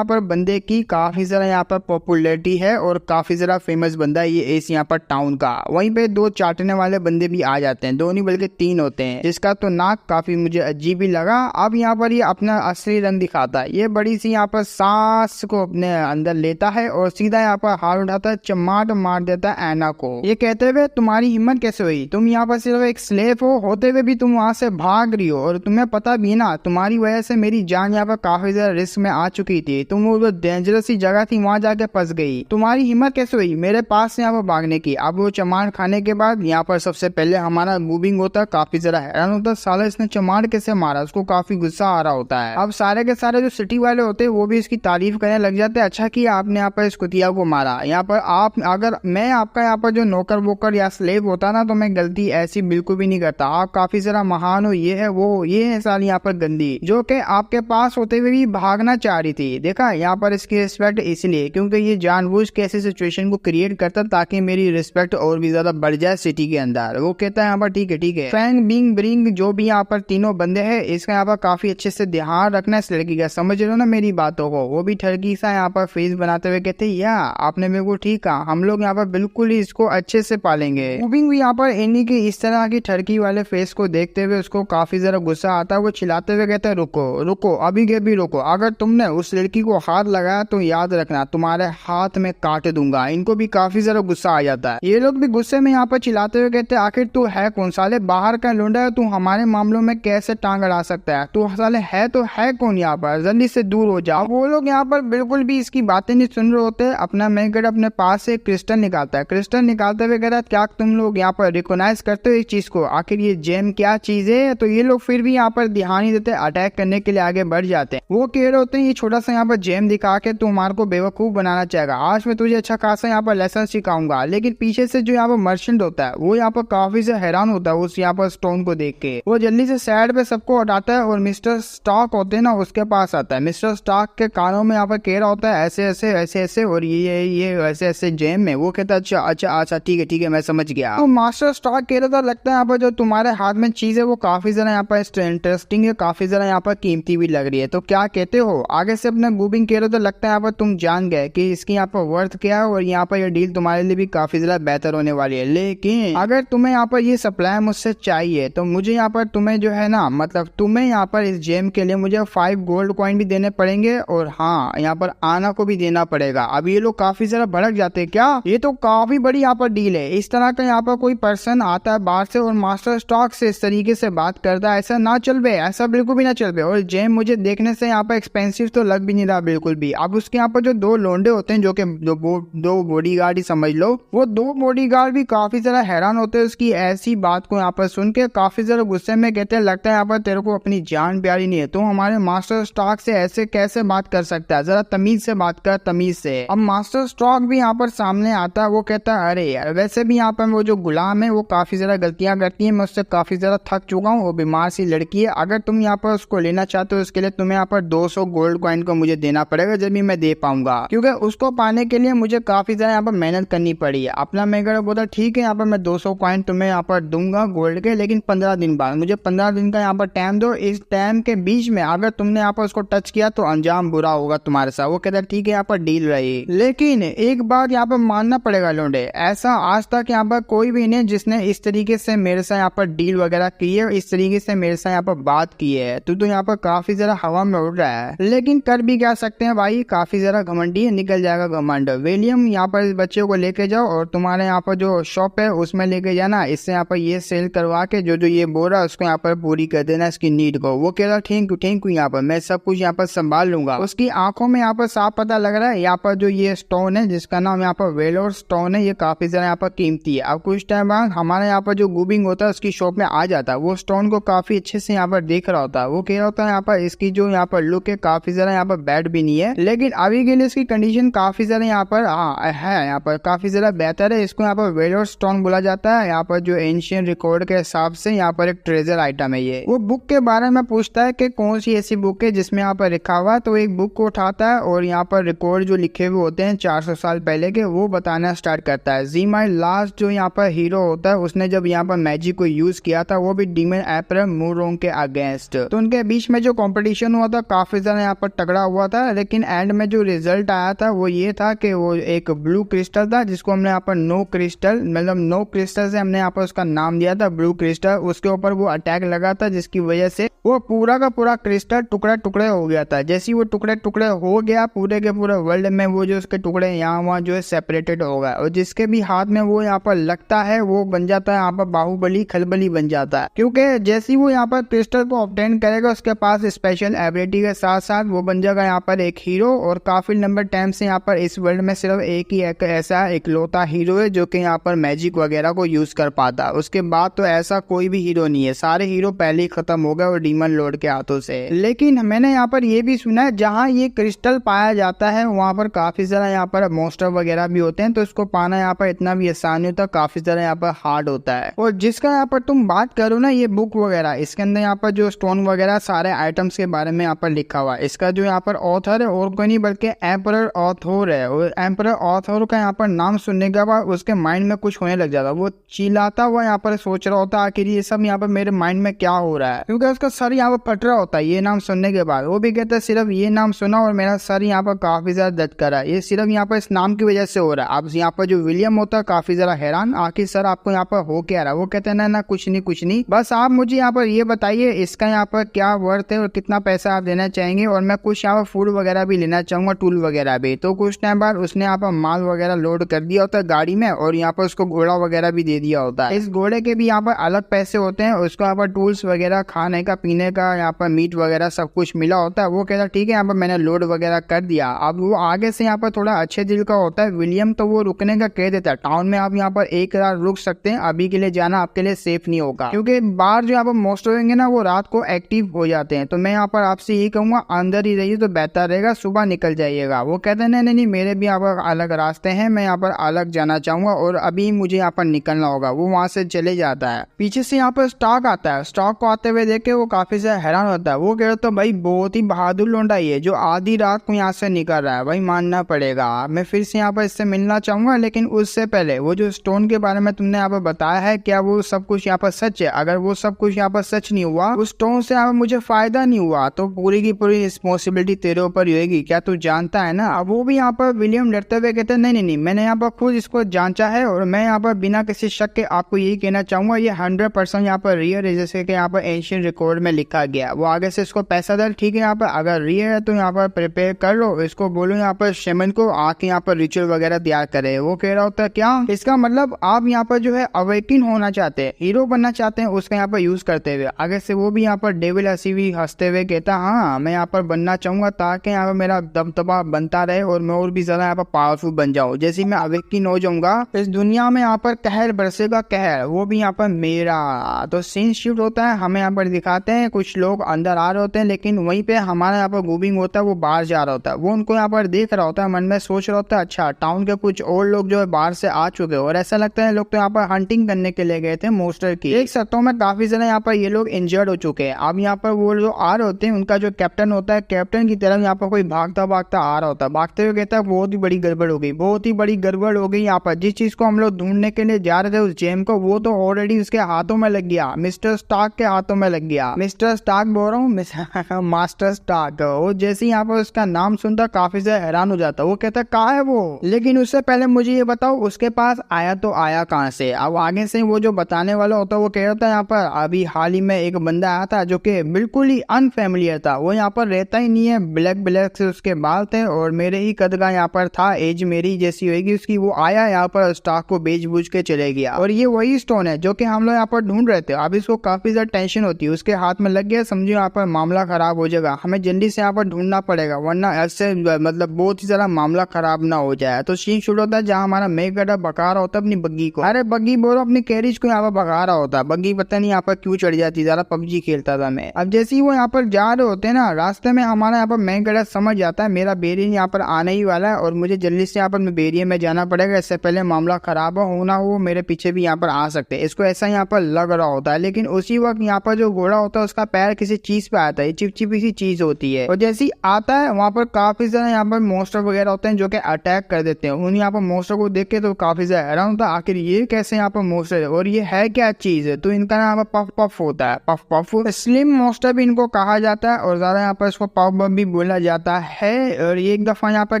पर बंदे की काफी ज्यादा यहाँ पर पॉपुलैरिटी है और काफी ज्यादा फेमस बंदा है ये इस यहाँ पर टाउन का। वहीं पे दो चाटने वाले बंदे भी आ जाते हैं, दो नहीं बल्कि 3 होते हैं, जिसका तो नाक काफी मुझे अजीब ही लगा। अब यहाँ पर ये अपना असली रंग दिखाता है। ये बड़ी सी यहाँ पर सांस को अपने अंदर लेता है और सीधा यहाँ पर हाथ उठाता है, चमाट मार देता है ऐना को। ये कहते हुए तुम्हारी हिम्मत कैसे हुई, तुम यहाँ पर सिर्फ एक स्लेव हो होते हुए भी तुम वहाँ से भाग रही हो और तुम्हें पता भी ना तुम्हारी वजह से मेरी जान यहाँ पर काफी ज्यादा रिस्क में आ चुकी थी। तुम वो डेंजरस सी जगह थी वहाँ जाके फंस गई, तुम्हारी हिम्मत कैसे हुई मेरे पास से यहाँ पर भागने की। अब वो चमाट खाने के बाद यहाँ पर सबसे पहले हमारा गूबिंग होता है काफी ज्यादा हैरान होता है, साला इसने चमाट कैसे मारा, उसको काफी गुस्सा आ रहा होता है। अब सारे के सारे जो सिटी वाले होते हैं वो भी इसकी तारीफ करने लग जाते हैं, अच्छा किया आपने यहाँ पर इस कुतिया को मारा। यहाँ पर आप अगर मैं आपका यहाँ पर जो नौकर वोकर या स्लेव होता ना तो मैं गलती ऐसी बिल्कुल भी नहीं करता। आप काफी ज्यादा महान हो, ये है वो ये है साली यहाँ पर गंदी जो कि आपके पास होते हुए भी भागना चाह रही थी। देखा यहाँ पर इसकी रिस्पेक्ट इसलिए क्योंकि ये जानबूझ के ऐसी सिचुएशन को क्रिएट करता ताकि मेरी रिस्पेक्ट और भी ज्यादा बढ़ जाए सिटी के अंदर। वो कहता है यहाँ पर ठीक है फैंग बिंग ब्रिंग जो भी यहाँ पर तीनों बंदे हैं इसका यहाँ पर काफी अच्छे से ध्यान रखना इस लड़की का, समझ रहे हो ना मेरी बातों को। वो भी ठरकी सा यहाँ पर फेस बनाते हुए कहते या आपने मेरे को ठीक कहा, हम लोग यहाँ पर बिल्कुल ही इसको अच्छे से पालेंगे। मूविंग भी यहाँ पर इन्हीं की इस तरह की ठरकी वाले फेस को देखते हुए उसको काफी ज्यादा गुस्सा आता है। वो चिल्लाते हुए कहता है रुको अभी के भी रुको, अगर तुमने उस लड़की को हाथ लगाया तो याद रखना तुम्हारे हाथ में काट दूंगा। इनको भी काफी ज्यादा गुस्सा आ जाता है। ये लोग भी गुस्से में यहाँ पर चिल्लाते हुए कहते हैं आखिर तू है कौन, साले बाहर का लुंडा है, तू हमारे मामलों में कैसे टांग अड़ा सकता है, तू साले है तो है कौन यहाँ पर, जल्दी इससे दूर हो जाओ। वो लोग यहाँ पर बिल्कुल भी इसकी बातें नहीं सुन रहे होते। अपना मैगड अपने पास से क्रिस्टल निकालता है। क्रिस्टल निकालते हुए कहता है क्या तुम लोग यहाँ पर रिकॉग्नाइज करते हो इस चीज को, आखिर ये जेम क्या चीज है। तो ये लोग फिर भी यहाँ पर ध्यान नहीं देते, अटैक करने के लिए आगे बढ़ जाते हैं। वो कह रहे होते हैं ये छोटा सा यहाँ पर जेम दिखा के तू हमारे को बेवकूफ बनाना चाहेगा, आज मैं तुझे अच्छा खासा यहाँ पर लेसन सिखाऊंगा। लेकिन पीछे से जो यहाँ पर मर्चेंट होता है वो यहाँ पर काफी से हैरान होता है उस यहाँ पर स्टोन को देख के। वो जल्दी से साइड पे सबको हटाता है और मिस्टर स्टार्क होते हैं ना उसके पास आता है। मिस्टर स्टार्क के कानों में यहाँ पर कह रहा होता है ऐसे ऐसे ऐसे ऐसे और ये ऐसे ऐसे जेम में। वो कहता है अच्छा अच्छा अच्छा ठीक है मैं समझ गया। तो मास्टर स्टार्क कह रहा था लगता है यहाँ पर जो तुम्हारे हाथ में चीज है वो काफी ज्यादा यहाँ पर इंटरेस्टिंग है, काफी ज्यादा यहाँ पर कीमती भी लग रही है, तो क्या कहते हो। आगे से अपना मूविंग कह रहे तो लगता है यहाँ पर तुम जान गए कि इसकी यहाँ पर वर्थ क्या है और यहाँ पर ये डील तुम्हारे लिए भी काफी ज्यादा बेहतर होने वाली है। लेकिन अगर तुम्हें यहाँ पर ये सप्लाई मुझसे चाहिए तो मुझे यहाँ पर तुम्हें जो है ना मतलब तुम्हें यहाँ पर इस जेम के लिए मुझे 5 गोल्ड कॉइन भी देने पड़ेंगे और हाँ यहाँ पर आना को भी देना पड़ेगा। अब ये लोग काफी ज्यादा भड़क जाते हैं, क्या ये तो काफी बड़ी यहाँ पर डील है। इस तरह का यहाँ पर कोई पर्सन आता है बाहर से और मास्टर स्टॉक से इस तरीके से बात करता है, ऐसा ना चल बे, ऐसा बिल्कुल भी ना चल बे। और जेम मुझे देखने से यहाँ पर एक्सपेंसिव तो लग भी नहीं रहा बिल्कुल भी। अब उसके यहाँ पर जो 2 लोंडे होते हैं जो कि दो बॉडीगार्ड ही समझ लो, वो 2 बॉडीगार्ड भी काफी ज्यादा हैरान होते हैं उसकी ऐसी बात को यहाँ पर सुन के, काफी ज्यादा गुस्से में कहते हैं लगता है यहाँ पर तेरे को अपनी जान प्यारी नहीं है, तो हमारे मास्टर स्टॉक से ऐसे कैसे बात कर सकता है, जरा तमीज से बात कर, तमीज से। अब मास्टर स्टॉक भी यहाँ पर सामने आता है, वो कहता है अरे यार वैसे भी यहाँ पर वो जो गुलाम है वो काफी ज्यादा गलतियां करती है, मैं उससे काफी ज्यादा थक चुका हूँ, वो बीमार सी लड़की है, अगर तुम यहाँ पर उसको लेना चाहते हो उसके लिए तुम्हें यहाँ पर 200 गोल्ड कॉइन को मुझे देना पड़ेगा जब भी मैं दे पाऊंगा, क्योंकि उसको पाने के लिए मुझे काफी ज्यादा यहाँ पर मेहनत करनी पड़ी है। अपना मेगर बोला ठीक है यहाँ पर मैं 200 कॉइन तुम्हें यहाँ पर दूंगा गोल्ड के, लेकिन 15 दिन बाद, मुझे 15 दिन का यहाँ पर टाइम दो, इस टाइम के बीच में अगर तुमने यहाँ पर उसको टच किया तो अंजाम बुरा होगा तुम्हारे साथ। वो कहता है ठीक है यहाँ पर डील रही, लेकिन एक बात यहाँ पर मानना पड़ेगा लोंडे, ऐसा आज तक यहाँ पर कोई भी नहीं जिसने इस तरीके से मेरे साथ यहाँ पर डील वगैरह की है, इस तरीके से मेरे साथ यहाँ पर बात की है। तू तो यहाँ पर काफी ज्यादा हवा में उड़ रहा है, लेकिन कर भी क्या सकते हैं भाई, काफी ज्यादा घमंडी है, निकल जाएगा घमंड। विलियम यहाँ पर इस बच्चे को लेके जाओ और तुम्हारे यहाँ पर जो शॉप है उसमें लेके जाना, इससे यहाँ पर ये सेल करवा के जो जो ये बोल रहा है उसको यहाँ पर पूरी कर देना इसकी नीड को। वो कह रहा थैंक यू यहाँ पर मैं सब कुछ यहाँ पर संभाल लूंगा। उसकी आंखों में यहाँ पर साफ पता लग रहा है यहाँ पर जो ये स्टोन है जिसका नाम यहाँ पर वेलोर स्टोन है, ये काफी ज्यादा यहाँ पर कीमती है। अब कुछ टाइम बाद हमारे यहाँ पर जो गुबिंग होता है उसकी शॉप में आ जाता है, वो स्टोन को काफी अच्छे से यहाँ पर देख रहा होता है। वो कह रहा होता है यहाँ पर इसकी जो यहाँ पर लुक है काफी ज्यादा यहाँ पर बैड भी नहीं है, लेकिन अभी के लिए इसकी कंडीशन काफी ज्यादा यहाँ पर है, यहाँ पर काफी ज्यादा बेहतर है। इसको यहाँ पर वेलोर स्टोन बोला जाता है। यहाँ पर जो एंशियंट रिकॉर्ड के हिसाब से यहाँ पर एक ट्रेजर आइटम है ये। वो बुक के बारे में पूछता है कि कौन सी ऐसी बुक है जिसमें यहाँ पर लिखा हुआ, तो एक बुक को उठाता है और यहाँ पर रिकॉर्ड जो लिखे हुए होते हैं 400 साल पहले के वो बताना स्टार्ट करता है। जी माई लास्ट जो यहाँ पर हीरो होता है उसने जब यहाँ पर मैजिक को यूज किया था वो भी डीमन एम्परर मूरोंग के अगेंस्ट, तो उनके बीच में जो कंपटीशन हुआ था काफी ज्यादा यहाँ पर तगड़ा हुआ था, लेकिन एंड में जो रिजल्ट आया था वो ये था कि वो एक ब्लू क्रिस्टल था जिसको हमने यहाँ पर नो क्रिस्टल मतलब नो क्रिस्टल से हमने यहाँ पर उसका नाम दिया था ब्लू क्रिस्टल। उसके ऊपर वो अटैक लगा था जिसकी वजह से वो पूरा का पूरा क्रिस्टल टुकड़े टुकड़े हो गया था। जैसे वो टुकड़े टुकड़े हो गया पूरे के पूरे वर्ल्ड में वो जो उसके टुकड़े यहाँ वहाँ जो है सेपरेटेड हो गए, और जिसके भी हाथ में वो यहाँ पर लगता है वो बन जाता है यहाँ पर बाहुबली खलबली बन जाता है, क्योंकि जैसे ही वो यहाँ पर क्रिस्टल को ऑब्टेन करेगा उसके पास स्पेशल एबिलिटी के साथ साथ वो बन जाएगा यहाँ पर एक हीरो। और काफी लंबे टाइम से यहाँ पर इस वर्ल्ड में सिर्फ एक ही ऐसा इकलौता हीरो है जो कि यहाँ पर मैजिक वगैरह को यूज कर पाता है। उसके बाद तो ऐसा कोई भी हीरो नहीं है, सारे हीरो पहले ही खत्म हो गए और डीमन लॉर्ड के हाथों से। लेकिन मैंने यहाँ पर ये भी सुना है जहाँ ये क्रिस्टल पाया जाता है वहाँ पर काफी ज्यादा यहाँ पर मॉन्स्टर वगैरह भी होते हैं, तो इसको पाना यहाँ पर इतना भी आसान नहीं होता, काफी ज्यादा यहाँ पर हार्ड होता है। और जिसका यहाँ पर तुम बात करो ना ये बुक वगैरह, इसके अंदर यहाँ पर जो स्टोन वगैरह सारे आइटम्स के बारे में यहाँ पर लिखा हुआ है। इसका जो यहाँ पर ऑथर है और कोई नहीं बल्कि एम्परर ऑथर है, और एम्परर ऑथर का यहाँ पर नाम सुनने के बाद उसके माइंड में कुछ होने लग जाता, वो चिल्लाता हुआ यहाँ पर सोच रहा होता आखिर ये सब यहाँ पर मेरे माइंड में क्या हो रहा है, क्योंकि उसका सर यहाँ पर फट रहा होता है ये नाम सुनने के बाद। वो भी कहता है सिर्फ ये नाम सुना और मेरा सर यहाँ पर काफी ज्यादा दर्द कर रहा है, ये सिर्फ यहाँ पर इस नाम की वजह से हो रहा है। अब यहाँ पर जो विलियम होता है काफी ज्यादा हैरान, आखिर सर आपको यहाँ पर हो क्या रहा है। वो कहते हैं ना कुछ नहीं, बस आप मुझे यहाँ पर ये बताइए इसका यहाँ पर क्या वर्थ है और कितना पैसा आप देना चाहेंगे, और मैं कुछ यहाँ पर फूड वगैरह भी लेना चाहूंगा, टूल वगैरह भी। तो कुछ टाइम बाद उसने यहाँ पर माल वगैरह लोड कर दिया होता है गाड़ी में और यहाँ पर उसको घोड़ा वगैरह भी दे दिया होता है। इस घोड़े के भी यहाँ पर अलग पैसे होते हैं, उसको यहाँ पर टूल्स वगैरह खाने का पीने का यहाँ पर मीट वगैरह सब कुछ मिला होता है। है। वो कहता है ठीक है यहाँ पर मैंने लोड वगैरह कर दिया। अब वो आगे से यहाँ पर थोड़ा अच्छे दिल का होता है विलियम, तो वो रुकने का कह देता है, टाउन में आप यहाँ पर एक रात रुक सकते हैं, अभी के लिए जाना आपके लिए सेफ नहीं होगा, क्योंकि बाहर जो यहाँ पर मोस्ट होंगे ना वो रात को एक्टिव हो जाते हैं। तो मैं यहाँ पर आपसे यही कहूंगा अंदर ही रहिए तो बेहतर रहेगा, सुबह निकल जाइएगा। वो कहते हैं नहीं नहीं मेरे भी यहाँ पर अलग रास्ते हैं, मैं यहाँ पर अलग जाना चाहूंगा और अभी मुझे यहाँ पर निकलना होगा। वो वहां से चले जाता है। पीछे से यहाँ पर स्टॉक आता है। स्टॉक को आते हुए देख के वो काफी से हैरान होता है। वो कह रहे तो भाई बहुत ही बहादुर लौंडा है जो आधी रात को यहाँ से निकल रहा है, भाई मानना पड़ेगा। मैं फिर से यहाँ पर इससे मिलना चाहूंगा, लेकिन उससे पहले वो जो स्टोन के बारे में तुमने यहाँ पर बताया है, क्या वो सब कुछ यहाँ पर सच है? अगर वो सब कुछ यहाँ पर सच नहीं हुआ, उस स्टोन से यहाँ पर मुझे फायदा नहीं हुआ, तो पूरी की पूरी रिस्पॉन्सिबिलिटी तेरे ऊपर होगी, क्या तू जानता है ना? अब वो भी यहाँ पर विलियम डरते हुए कहते हैं नहीं नहीं नहीं, मैंने यहाँ पर खुद इसको जांचा है और मैं यहाँ पर बिना किसी शक के आपको यही कहना चाहूंगा ये 100% यहाँ पर रियल है, जैसे कि यहाँ पर एंशियंट रिकॉर्ड में लिखा गया। वो आगे से इसको पैसा दे, ठीक है यहाँ पर अगर रियल है तो यहाँ पर प्रिपेयर कर लो, इसको बोलो यहाँ पर शेमन को आके यहाँ पर रिचुअल वगैरह तैयार करे। वो कह रहा होता है क्या इसका मतलब आप यहाँ पर जो है अवेकिन होना चाहते हैं, हीरो बनना चाहते हैं, उसका यहाँ पर यूज करते हुए। आगे से वो भी यहाँ पर डेविल हंसते हुए कहता हाँ मैं यहाँ पर बनना चाहूंगा ताकि यहाँ पर मेरा दबदबा बनता रहे और मैं और भी ज्यादा यहाँ पर पावरफुल बन जाऊँ। जैसे मैं अवेकिन हो जाऊंगा इस दुनिया में यहाँ पर कहर बरसेगा, कहर वो भी यहाँ पर मेरा। तो सीन शिफ्ट होता है, हमें यहाँ पर दिखाते हैं कुछ लोग अंदर आ रहे होते हैं, लेकिन वहीं पे हमारा यहाँ पर गूबिंग होता है, वो बाहर जा रहा होता है। वो उनको यहाँ पर देख रहा होता है, मन में सोच रहा होता है अच्छा टाउन के कुछ और लोग जो है बाहर से आ चुके और ऐसा लगता है लोग तो यहाँ पर हंटिंग करने के लिए गए थे मोस्टर की। देख सकता हूँ मैं काफी ज्यादा यहाँ पर ये लोग इंजर्ड हो चुके हैं। अब यहाँ पर वो जो आ रहे होते हैं उनका जो कैप्टन होता है, कैप्टन की तरफ यहाँ पर कोई भागता भागता आ रहा होता है। भागते हुए कहता है बहुत ही बड़ी गड़बड़ हो गई, बहुत ही बड़ी गड़बड़ हो गई। यहाँ पर जिस चीज को हम लोग ढूंढने के लिए जा रहे थे उस जेम को, वो तो ऑलरेडी उसके हाथों में लग गया, मिस्टर स्टार्क के हाथों में लग गया। मिस्टर स्टार्क बोल रहा हूँ मास्टर स्टार्क। वो जैसे यहाँ पर उसका नाम सुनता काफी से हैरान हो जाता। वो कहता कहाँ है वो, लेकिन उससे पहले मुझे ये बताओ उसके पास आया तो आया कहाँ से? अब आगे से वो जो बताने वाला होता है वो कह रहा था यहाँ पर अभी हाल ही में एक बंदा आया था जो कि बिल्कुल ही अनफेमिलियर था, वो यहाँ पर रहता ही नहीं है, ब्लैक ब्लैक से उसके बाल थे और मेरे ही कद का यहाँ पर था, एज मेरी जैसी होगी उसकी। वो आया यहाँ पर स्टॉक को बेच बूझ के चले गया और ये वही स्टोन है जो कि हम लोग यहाँ पर ढूंढ रहे थे। अब इसको काफी ज्यादा टेंशन होती है, उसके हाथ में लग गया, समझो यहाँ पर मामला खराब हो जाएगा, हमें जल्दी से यहाँ पर ढूंढना पड़ेगा वरना ऐसे मतलब बहुत ही ज्यादा मामला खराब ना हो जाए। तो सीन शुरू होता है जहाँ हमारा मेघगढ़ भगा रहा होता है अपनी बग्गी को, अरे बग्गी बोलो अपनी कैरिज को यहाँ पर भगा रहा होता है। बग्गी पता नहीं यहाँ पर क्यों चढ़ जाती, ज्यादा पबजी खेलता था मैं। अब जैसे ही वो यहाँ पर जा रहे होते हैं ना, रास्ते में हमारा यहाँ पर मेघगढ़ समझ जाता है मेरा बेरियन यहाँ पर आने ही वाला है और मुझे जल्दी से यहाँ पर बेरियन में जाना पड़ेगा, इससे पहले मामला खराब हो ना हो, मेरे पीछे भी यहाँ पर आ सकते हैं। इसको ऐसा यहाँ पर लग रहा होता है, लेकिन उसी वक्त यहाँ पर जो घोड़ा होता है उसका पैर किसी चीज पे आता है, चिपचिपी सी चीज होती है और जैसे ही आता है वहाँ पर काफी ज्यादा यहाँ पर मोस्टर वगैरह होते हैं जो कि अटैक कर देते हैं। उन यहाँ पर मोस्टर को देख के तो काफी ज्यादा हैरान होता है आखिर ये कैसे यहाँ पर मोस्टर है और ये है क्या चीज है। तो इनका नाम पफ पफ होता है, पफ पफ। स्लिम मोस्टर भी इनको कहा जाता है और ज्यादा यहाँ पर इसको पफ पफ भी बोला जाता है। और ये एक दफा यहाँ पर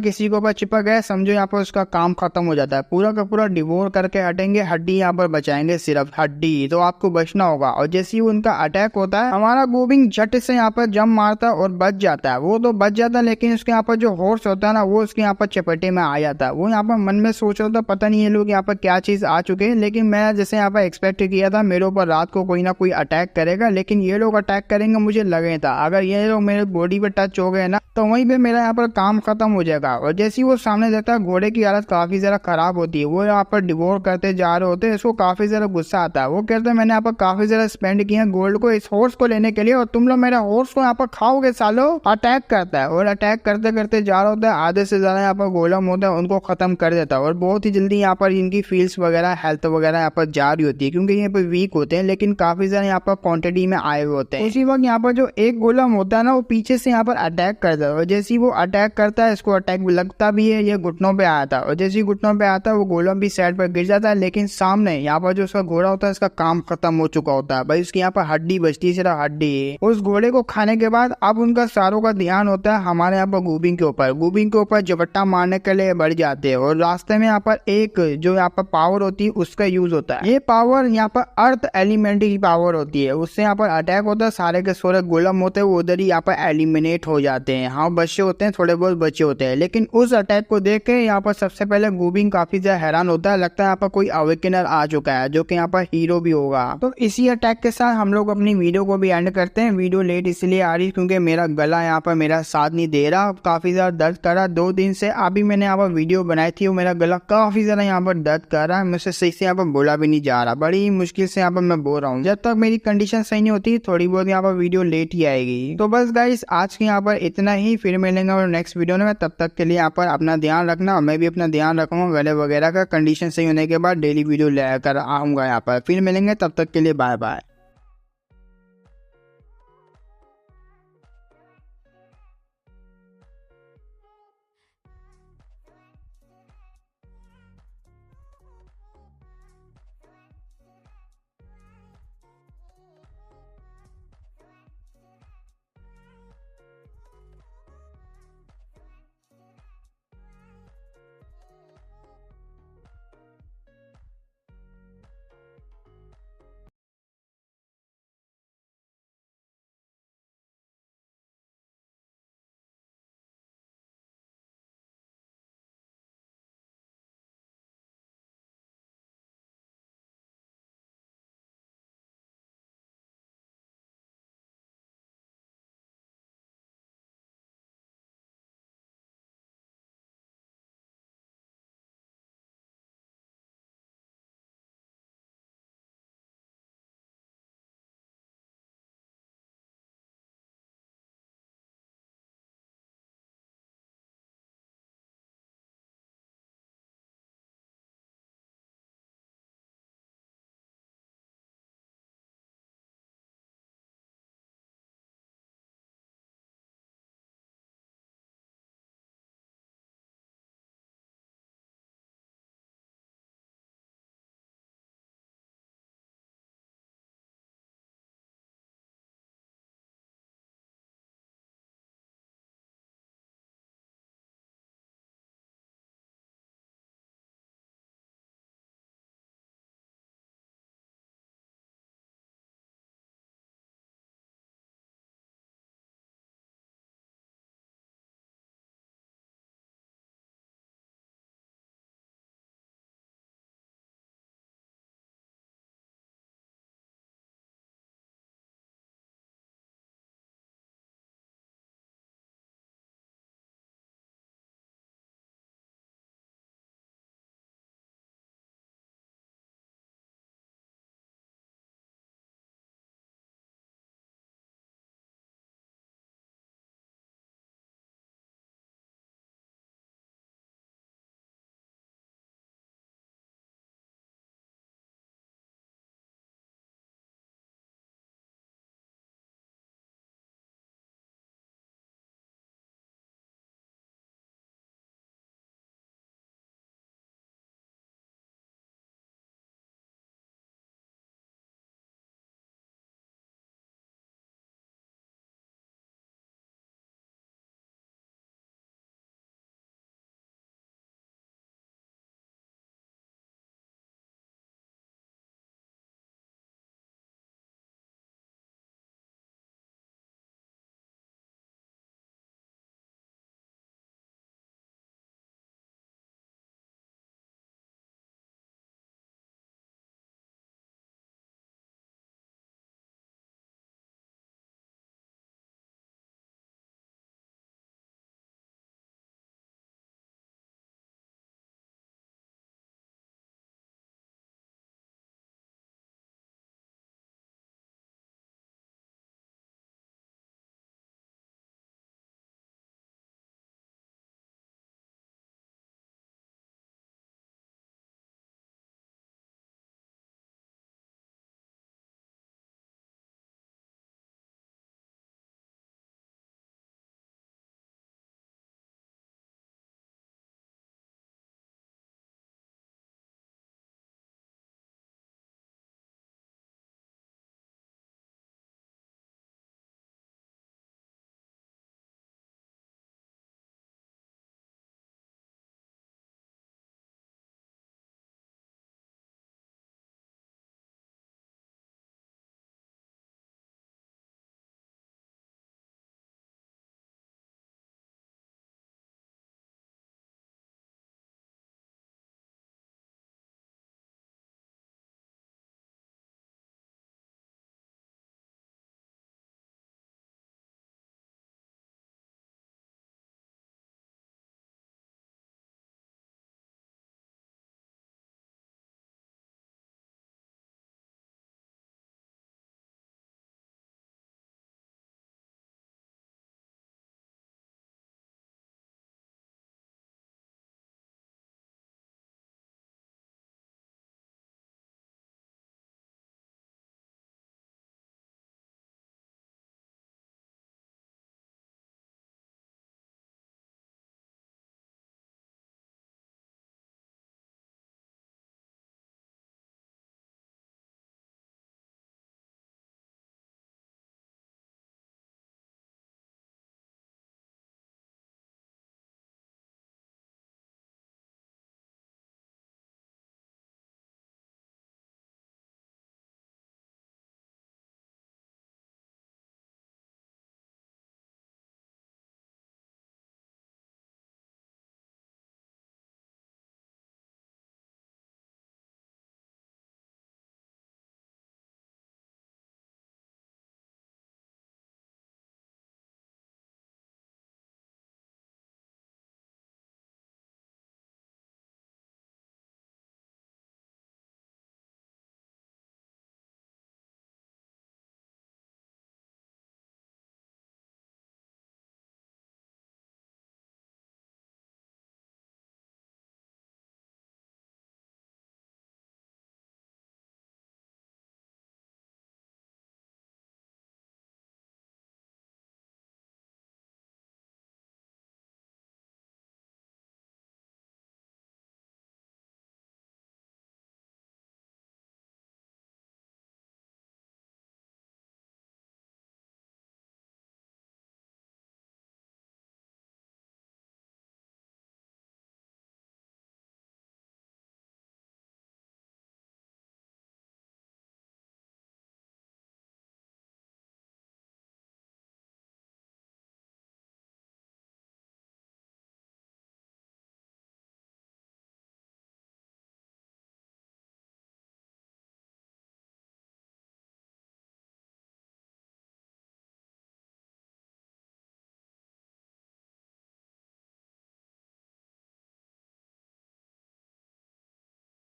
किसी के ऊपर चिपक गया, समझो यहाँ पर उसका काम खत्म हो जाता है, पूरा का पूरा डिवोर करके हटेंगे, हड्डी यहाँ पर बचाएंगे, सिर्फ हड्डी। तो आपको बचना होगा। और जैसे ही उनका अटैक होता है हमारा गोबिंग झट से यहाँ पर जंप मारता है और बच जाता है। वो तो बच जाता है, लेकिन उसके यहाँ पर जो हॉर्स होता है ना वो उसके यहाँ पर चपेटे में आ जाता है। वो यहाँ पर मन में सोच रहा था पता नहीं ये लोग यहाँ पर क्या चीज आ चुके हैं, लेकिन मैं जैसे यहाँ पर एक्सपेक्ट किया था मेरे ऊपर रात को कोई ना कोई अटैक करेगा, लेकिन ये लोग अटैक करेंगे मुझे लगे था। अगर ये लोग मेरे बॉडी पे टच हो गए ना तो वहीं पे मेरा यहाँ पर काम खत्म हो जाएगा। और जैसे ही वो सामने देखता है घोड़े की हालत काफी ज्यादा खराब होती है, वो यहाँ पर डिवोर करते जा रहे होते हैं, इसको काफी ज्यादा गुस्सा आता है। वो कहते हैं मैंने यहाँ पर काफी ज्यादा स्पेंड किया गोल्ड को इस हॉर्स को लेने के लिए और तुम लोग मेरा हॉर्स को यहाँ पर खाओगे सालो। अटैक करता है और अटैक करते करते जा रहा होता है, आधे से ज्यादा यहाँ पर गोलम होता है उनको खत्म कर देता है और बहुत ही जल्दी यहाँ पर इनकी फील्ड्स वगैरह हेल्थ वगैरह यहाँ पर जा रही होती है, क्योंकि यहाँ पर वीक होते हैं लेकिन काफी ज्यादा यहाँ पर क्वांटिटी में आए हुए होते हैं। उसी वक्त यहाँ पर जो एक गोलम होता है ना वो पीछे से यहाँ पर अटैक करता है और जैसे ही वो अटैक करता है इसको अटैक लगता भी है, ये घुटनों पे आया था और जैसे ही घुटनों पे आता है वो गोलम भी साइड पर गिर जाता है। लेकिन सामने यहाँ पर जो उसका घोड़ा होता है इसका काम खत्म हो चुका होता है, भाई उसकी यहाँ पर हड्डी बचती है, सिर्फ हड्डी। उस घोड़े को खाने के बाद अब उनका सारों का ध्यान होता है हमारे यहाँ पर गोबिंग के ऊपर। गोबिंग के ऊपर झपट्टा मारने के लिए बढ़ जाते हैं और रास्ते में यहाँ पर एक जो यहाँ पर पावर होती है उसका यूज होता है। ये पावर यहाँ पर अर्थ एलिमेंट की पावर होती है, उससे यहाँ पर अटैक होता है, सारे के सारे गोलम होते हैं वो उधर ही यहाँ पर एलिमिनेट हो जाते हैं। हाँ बच्चे होते हैं, थोड़े बहुत बच्चे होते हैं, लेकिन उस अटैक को देख के यहाँ पर सबसे पहले गोबिंग काफी ज्यादा हैरान होता है, लगता है यहाँ पर कोई अवेकनर आ चुका है जो कि यहाँ पर हीरो भी होगा। तो इसी अटैक के साथ हम लोग अपनी वीडियो को भी एंड करते हैं। वीडियो लेट इसलिए आ रही क्योंकि मेरा मेरा गला यहाँ पर मेरा साथ नहीं दे रहा, काफी ज्यादा दर्द कर रहा 2 दिन से। अभी मैंने यहाँ पर वीडियो बनाई थी, वो मेरा गला काफी ज्यादा यहाँ पर दर्द कर रहा है, मुझसे सही से यहाँ पर बोला भी नहीं जा रहा, बड़ी मुश्किल से यहाँ पर मैं बोल रहा हूँ। जब तक मेरी कंडीशन सही नहीं होती थोड़ी बहुत यहाँ पर वीडियो लेट ही आएगी। तो बस गाइस आज के यहाँ पर इतना ही, फिर मिलेंगे और नेक्स्ट वीडियो में। तब तक के लिए यहाँ पर अपना ध्यान रखना और मैं भी अपना ध्यान रखूंगा गले वगैरह का। कंडीशन सही होने के बाद डेली वीडियो लेकर आऊंगा यहाँ पर। फिर मिलेंगे, तब तक के लिए बाय बाय।